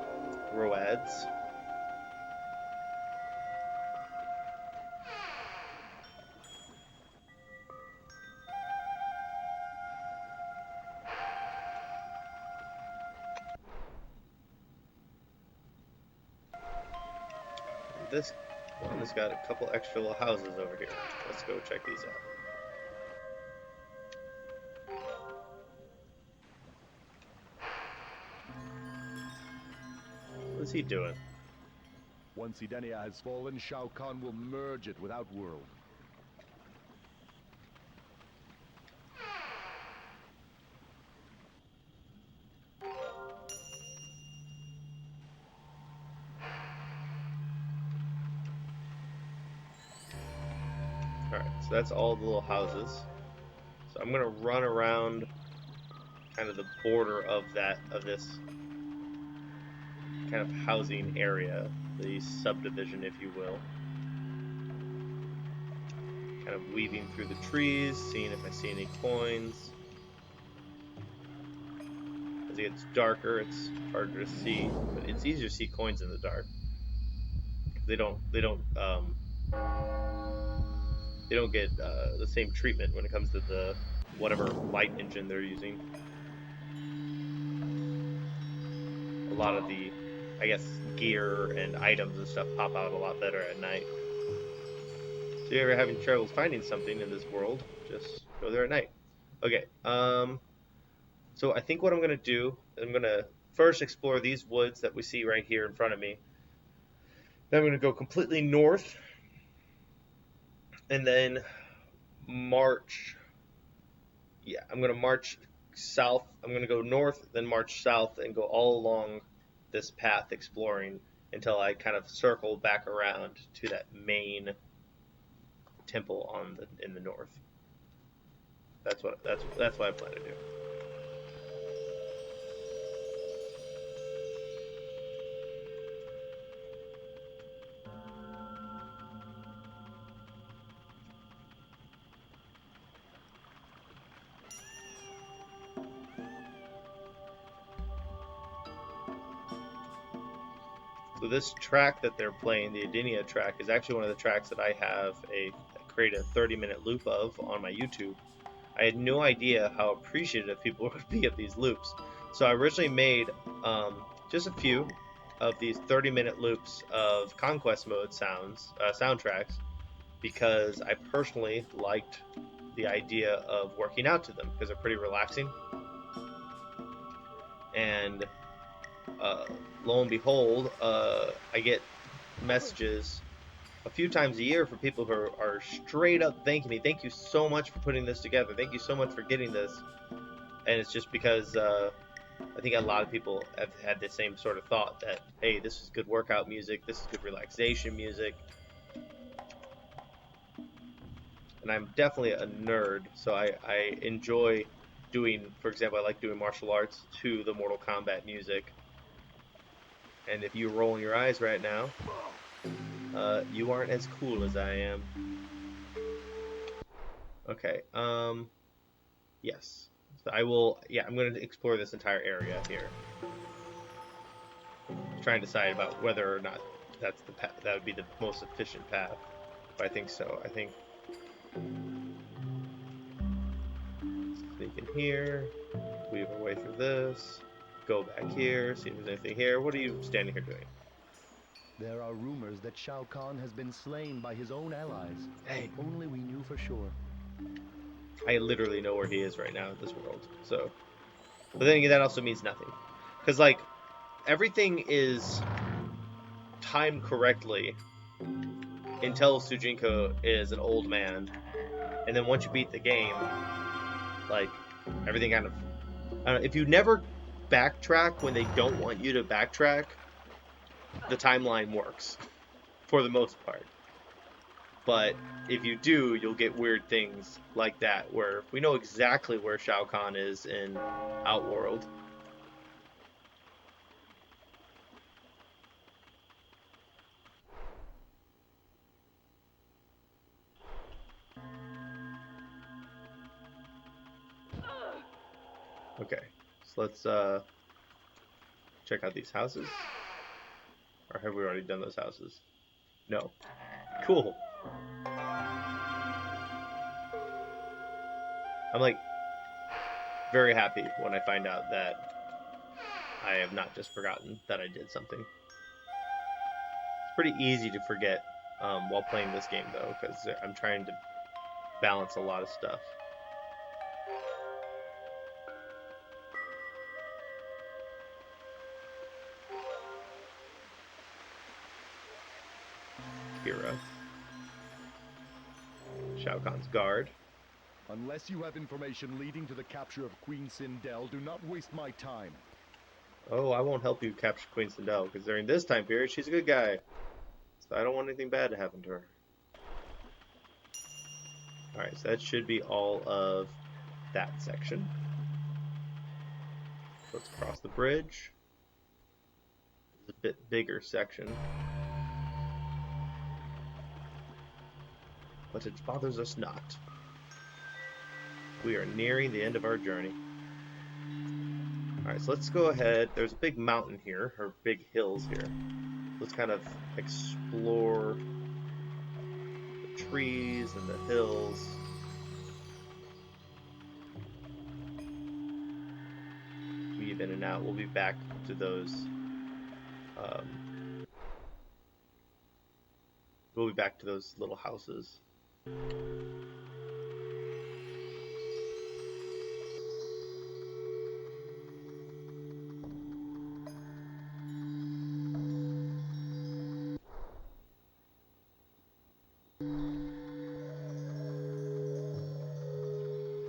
Roads. This one has got a couple extra little houses over here. Let's go check these out. What's he doing? Once Edenia has fallen, Shao Kahn will merge it with Outworld. Alright, so that's all the little houses. So I'm gonna run around kind of the border of this kind of housing area, the subdivision, if you will. Kind of weaving through the trees, seeing if I see any coins. As it gets darker, it's harder to see, but it's easier to see coins in the dark. They don't get the same treatment when it comes to the whatever light engine they're using. A lot of the, I guess, gear and items and stuff pop out a lot better at night. So if you're ever having trouble finding something in this world, just go there at night. Okay, so I think what I'm going to do, I'm going to first explore these woods that we see right here in front of me. Then I'm going to go completely north, and then march. Yeah, I'm going to march south. I'm going to go north, then march south, and go all along this path exploring until I kind of circle back around to that main temple in the north. That's what I plan to do. So this track that they're playing, the Edenia track, is actually one of the tracks that I have created a 30-minute loop of on my YouTube. I had no idea how appreciative people would be of these loops. So I originally made just a few of these 30-minute loops of Conquest mode soundtracks, because I personally liked the idea of working out to them because they're pretty relaxing. and lo and behold, I get messages a few times a year for people who are straight up thanking me. Thank you so much for putting this together. Thank you so much for getting this. And it's just because I think a lot of people have had the same sort of thought that, hey, this is good workout music, this is good relaxation music. And I'm definitely a nerd, so I enjoy doing, for example, I like doing martial arts to the Mortal Kombat music. And if you're rolling your eyes right now, you aren't as cool as I am. Okay, yes. So I will, yeah, I'm going to explore this entire area here. Trying to decide about whether or not that's the path, that would be the most efficient path. But I think so. I think sneak in here, weave our way through this, go back here, see if there's anything here. What are you standing here doing? There are rumors that Shao Kahn has been slain by his own allies. Hey. If only we knew for sure. I literally know where he is right now in this world. So, but then again, that also means nothing, because like everything is timed correctly until Sujinko is an old man, and then once you beat the game, like everything kind of, I don't know, if you never backtrack when they don't want you to backtrack, the timeline works for the most part. But if you do, you'll get weird things like that, where we know exactly where Shao Kahn is in Outworld. Okay, so let's check out these houses. Or have we already done those houses? No. Cool. I'm like very happy when I find out that I have not just forgotten that I did something. It's pretty easy to forget while playing this game though, because I'm trying to balance a lot of stuff. Kira. Shao Kahn's guard. Unless you have information leading to the capture of Queen Sindel, do not waste my time. Oh, I won't help you capture Queen Sindel, because during this time period, she's a good guy. So I don't want anything bad to happen to her. Alright, so that should be all of that section. Let's cross the bridge. It's a bit bigger section. But it bothers us not. We are nearing the end of our journey. Alright, so let's go ahead. There's a big mountain here, or big hills here. Let's kind of explore the trees and the hills. Weave in and out. We'll be back to those. We'll be back to those little houses.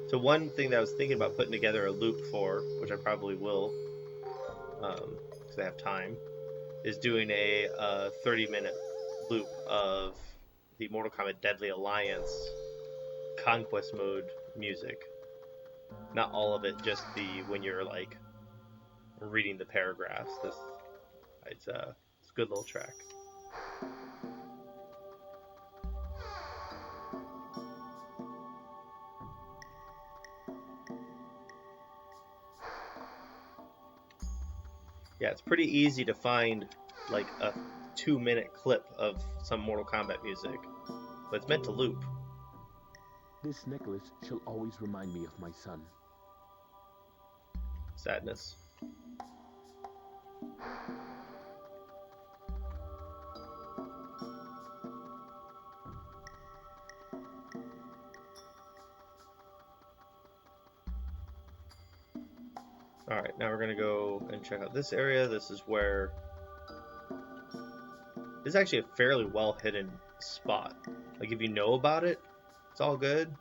So one thing that I was thinking about putting together a loop for, which I probably will, because I have time, is doing a 30-minute loop of the Mortal Kombat Deadly Alliance Conquest mode music. Not all of it, just the when you're like reading the paragraphs. It's a good little track. Yeah, it's pretty easy to find like a 2-minute clip of some Mortal Kombat music, but it's meant to loop. This necklace shall always remind me of my son. Sadness. Alright, now we're gonna go and check out this area. This is where... This is actually a fairly well hidden spot. Like, if you know about it, it's all good.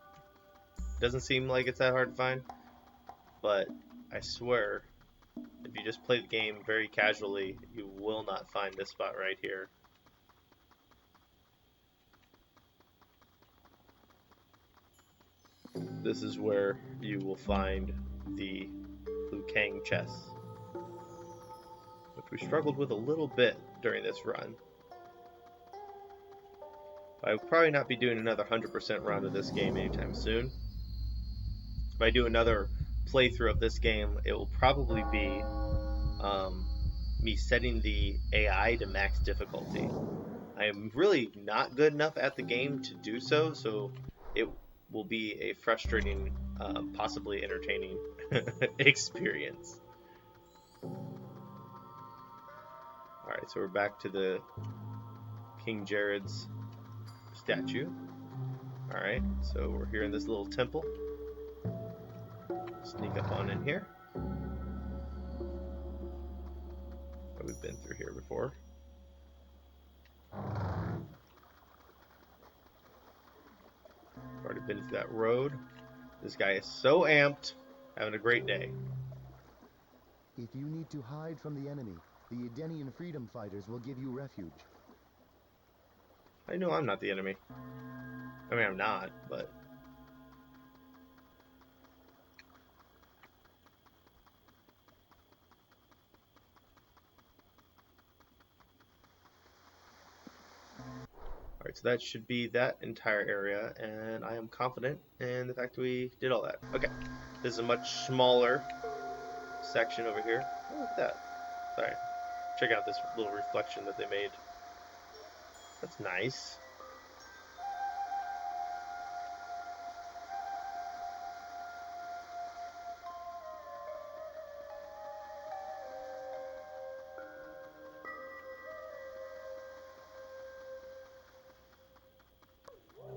Doesn't seem like it's that hard to find. But I swear, if you just play the game very casually, you will not find this spot right here. This is where you will find the Liu Kang chest, which we struggled with a little bit during this run. I will probably not be doing another 100% run of this game anytime soon. If I do another playthrough of this game, it will probably be me setting the AI to max difficulty. I am really not good enough at the game to do so, so it will be a frustrating, possibly entertaining experience. Alright, so we're back to the King Jared's statue. Alright, so we're here in this little temple. Sneak up on in here. We've been through here before. Already been through that road. This guy is so amped, having a great day. If you need to hide from the enemy, the Edenian freedom fighters will give you refuge. I know I'm not the enemy. I mean, I'm not, but... Alright, so that should be that entire area, and I am confident in the fact that we did all that. Okay, this is a much smaller section over here. Oh, look at that. Sorry. Check out this little reflection that they made. That's nice.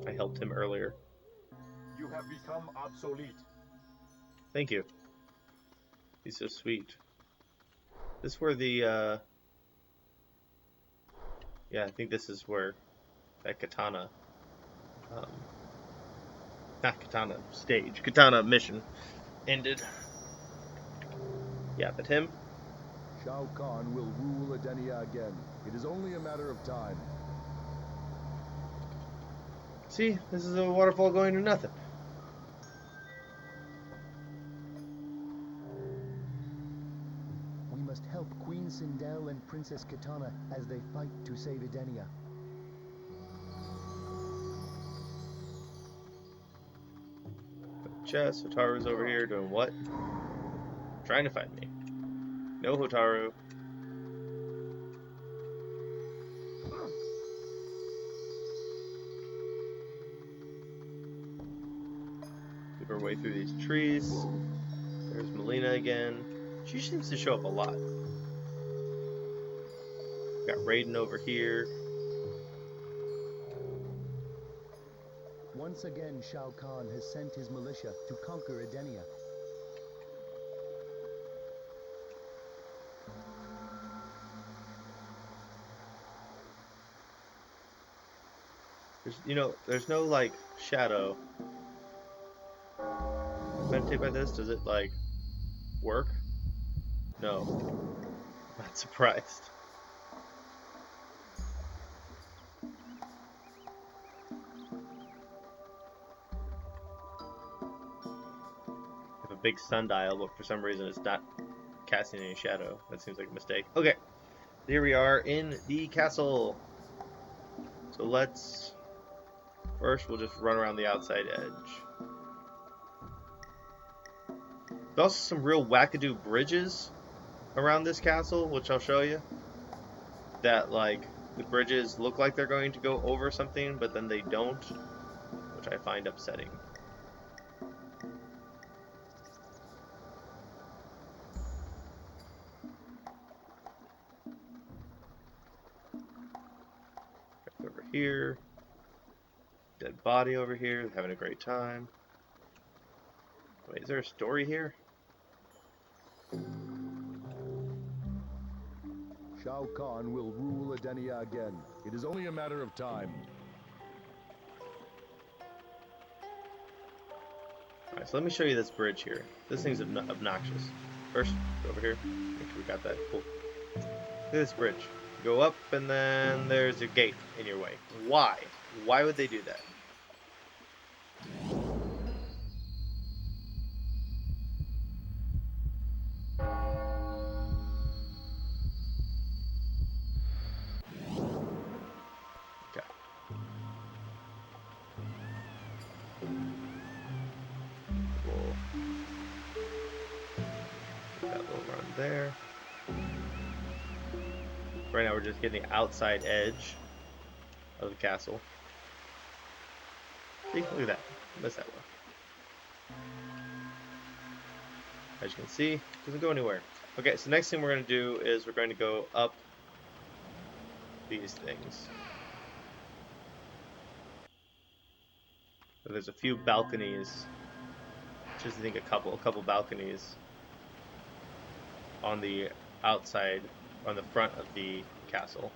I helped him earlier. You have become obsolete. Thank you. He's so sweet. This is where the, yeah, I think this is where that katana, not katana stage, katana mission ended. Yeah, but him? Shao Kahn will rule Edenia again. It is only a matter of time. See, this is a waterfall going to nothing. We must help Queen Sindel and Princess Katana as they fight to save Edenia. Chess, Hotaru's over here doing what? Trying to find me. No, Hotaru. Keep our way through these trees. There's Melina again. She seems to show up a lot. Got Raiden over here. Once again, Shao Kahn has sent his militia to conquer Edenia. There's no, like, shadow. Meditate by this, does it, like, work? No. I'm not surprised. I have a big sundial, but for some reason it's not casting any shadow. That seems like a mistake. Okay, here we are in the castle. So let's... First, we'll just run around the outside edge. There's also some real wackadoo bridges around this castle, which I'll show you. That, like, the bridges look like they're going to go over something, but then they don't, which I find upsetting. Over here. Dead body over here, having a great time. Wait, is there a story here? Shao Kahn will rule Edenia again. It is only a matter of time. Alright, so let me show you this bridge here. This thing's obnoxious. First, go over here. Make sure we got that. Cool. Look at this bridge. Go up, and then there's a gate in your way. Why? Why would they do that? Okay. We'll get that little run there. Right now we're just getting the outside edge of the castle. See, look at that. Missed that one. As you can see, it doesn't go anywhere. Okay, so next thing we're going to do is we're going to go up these things. So there's a few balconies. Just I think a couple balconies on the outside, on the front of the castle.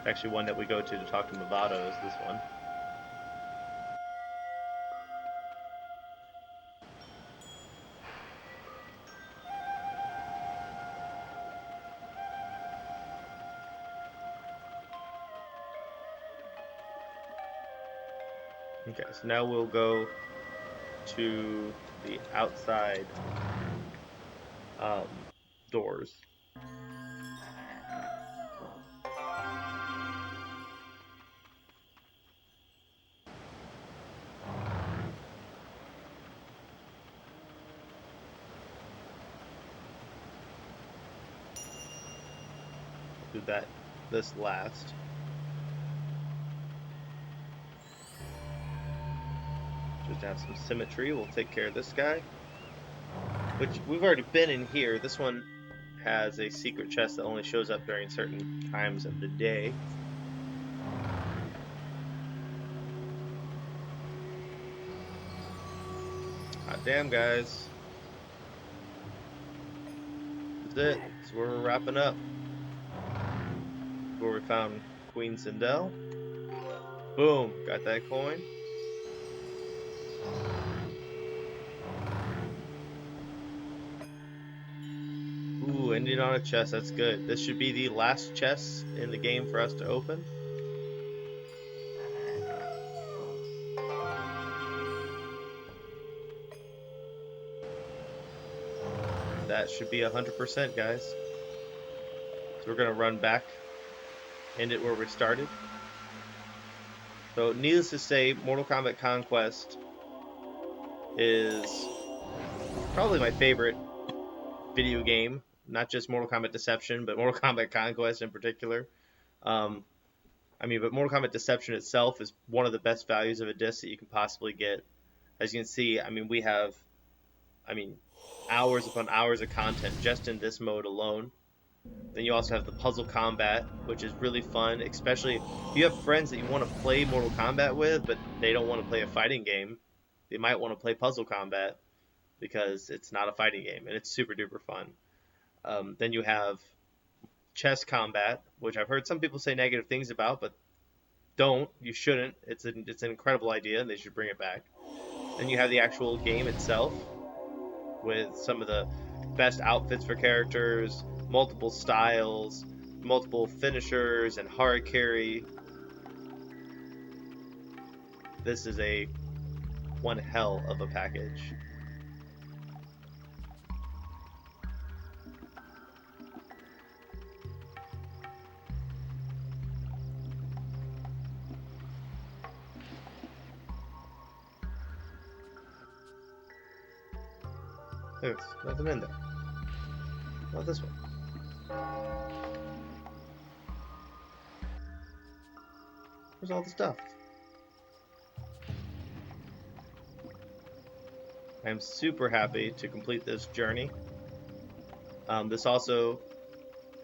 Actually, one that we go to talk to Movado is this one. Okay, so now we'll go to the outside doors. Do this last. Just to have some symmetry, we'll take care of this guy. Which, we've already been in here. This one has a secret chest that only shows up during certain times of the day. Hot damn, guys. That's it. That's where we're wrapping up. Where we found Queen Sindel. Boom, got that coin. Ooh, ending on a chest, that's good. This should be the last chest in the game for us to open. That should be 100%, guys. So we're gonna run back, end it where we started. So needless to say, Mortal Kombat Conquest is probably my favorite video game. Not just Mortal Kombat Deception, but Mortal Kombat Conquest in particular. But Mortal Kombat Deception itself is one of the best values of a disc that you can possibly get. As you can see, we have, hours upon hours of content just in this mode alone. Then you also have the puzzle combat, which is really fun, especially if you have friends that you want to play Mortal Kombat with, but they don't want to play a fighting game. They might want to play puzzle combat because it's not a fighting game, and it's super duper fun. Then you have chess combat, which I've heard some people say negative things about, but don't. You shouldn't. It's an incredible idea, and they should bring it back. Then you have the actual game itself with some of the best outfits for characters, multiple styles, multiple finishers, and hard carry. This is one hell of a package. There's nothing in there. Not this one. Where's all the stuff? I'm super happy to complete this journey. I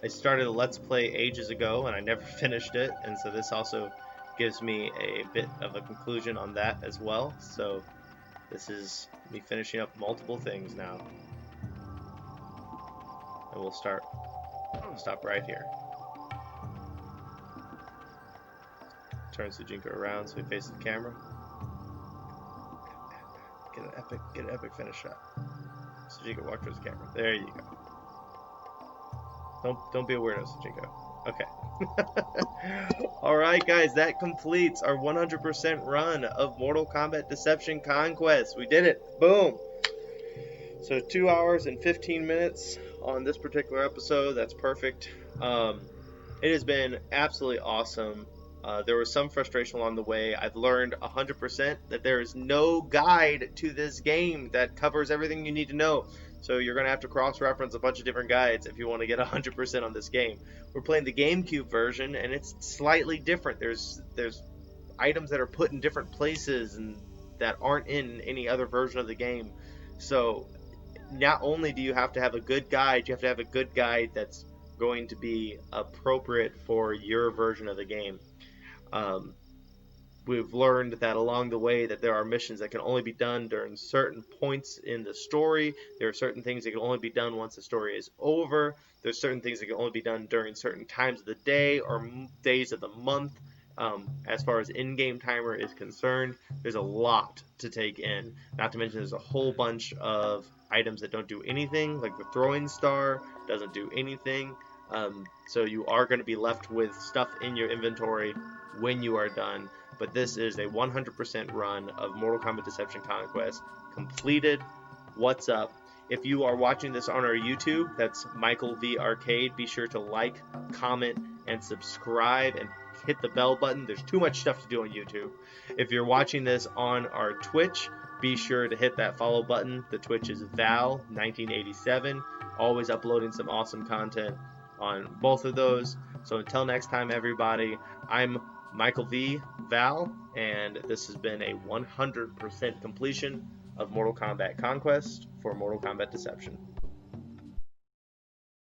started a Let's Play ages ago and I never finished it, and so this also gives me a bit of a conclusion on that as well. So this is me finishing up multiple things now. And we'll stop right here. Turn Sujinko around so he faces the camera. Get an epic finish shot. Sujinko, walk towards the camera. There you go. Don't be a weirdo, Sujinko. Okay. Alright guys, that completes our 100% run of Mortal Kombat Deception Conquest. We did it. Boom. So 2 hours and 15 minutes on this particular episode. That's perfect. It has been absolutely awesome. There was some frustration along the way. I've learned 100% that there is no guide to this game that covers everything you need to know. So you're going to have to cross-reference a bunch of different guides if you want to get 100% on this game. We're playing the GameCube version, and it's slightly different. There's items that are put in different places and that aren't in any other version of the game. So not only do you have to have a good guide, you have to have a good guide that's going to be appropriate for your version of the game. We've learned that along the way that there are missions that can only be done during certain points in the story. There are certain things that can only be done once the story is over. There's certain things that can only be done during certain times of the day or days of the month. As far as in-game timer is concerned, there's a lot to take in. Not to mention there's a whole bunch of items that don't do anything, like the throwing star doesn't do anything. So you are going to be left with stuff in your inventory when you are done. But this is a 100% run of Mortal Kombat Deception Conquest completed. What's up? If you are watching this on our YouTube, that's Michael V Arcade. Be sure to like, comment, and subscribe, and hit the bell button. There's too much stuff to do on YouTube. If you're watching this on our Twitch, be sure to hit that follow button. The Twitch is Val1987. Always uploading some awesome content on both of those. So until next time, everybody, I'm Michael V. Val, and this has been a 100% completion of Mortal Kombat Conquest for Mortal Kombat Deception.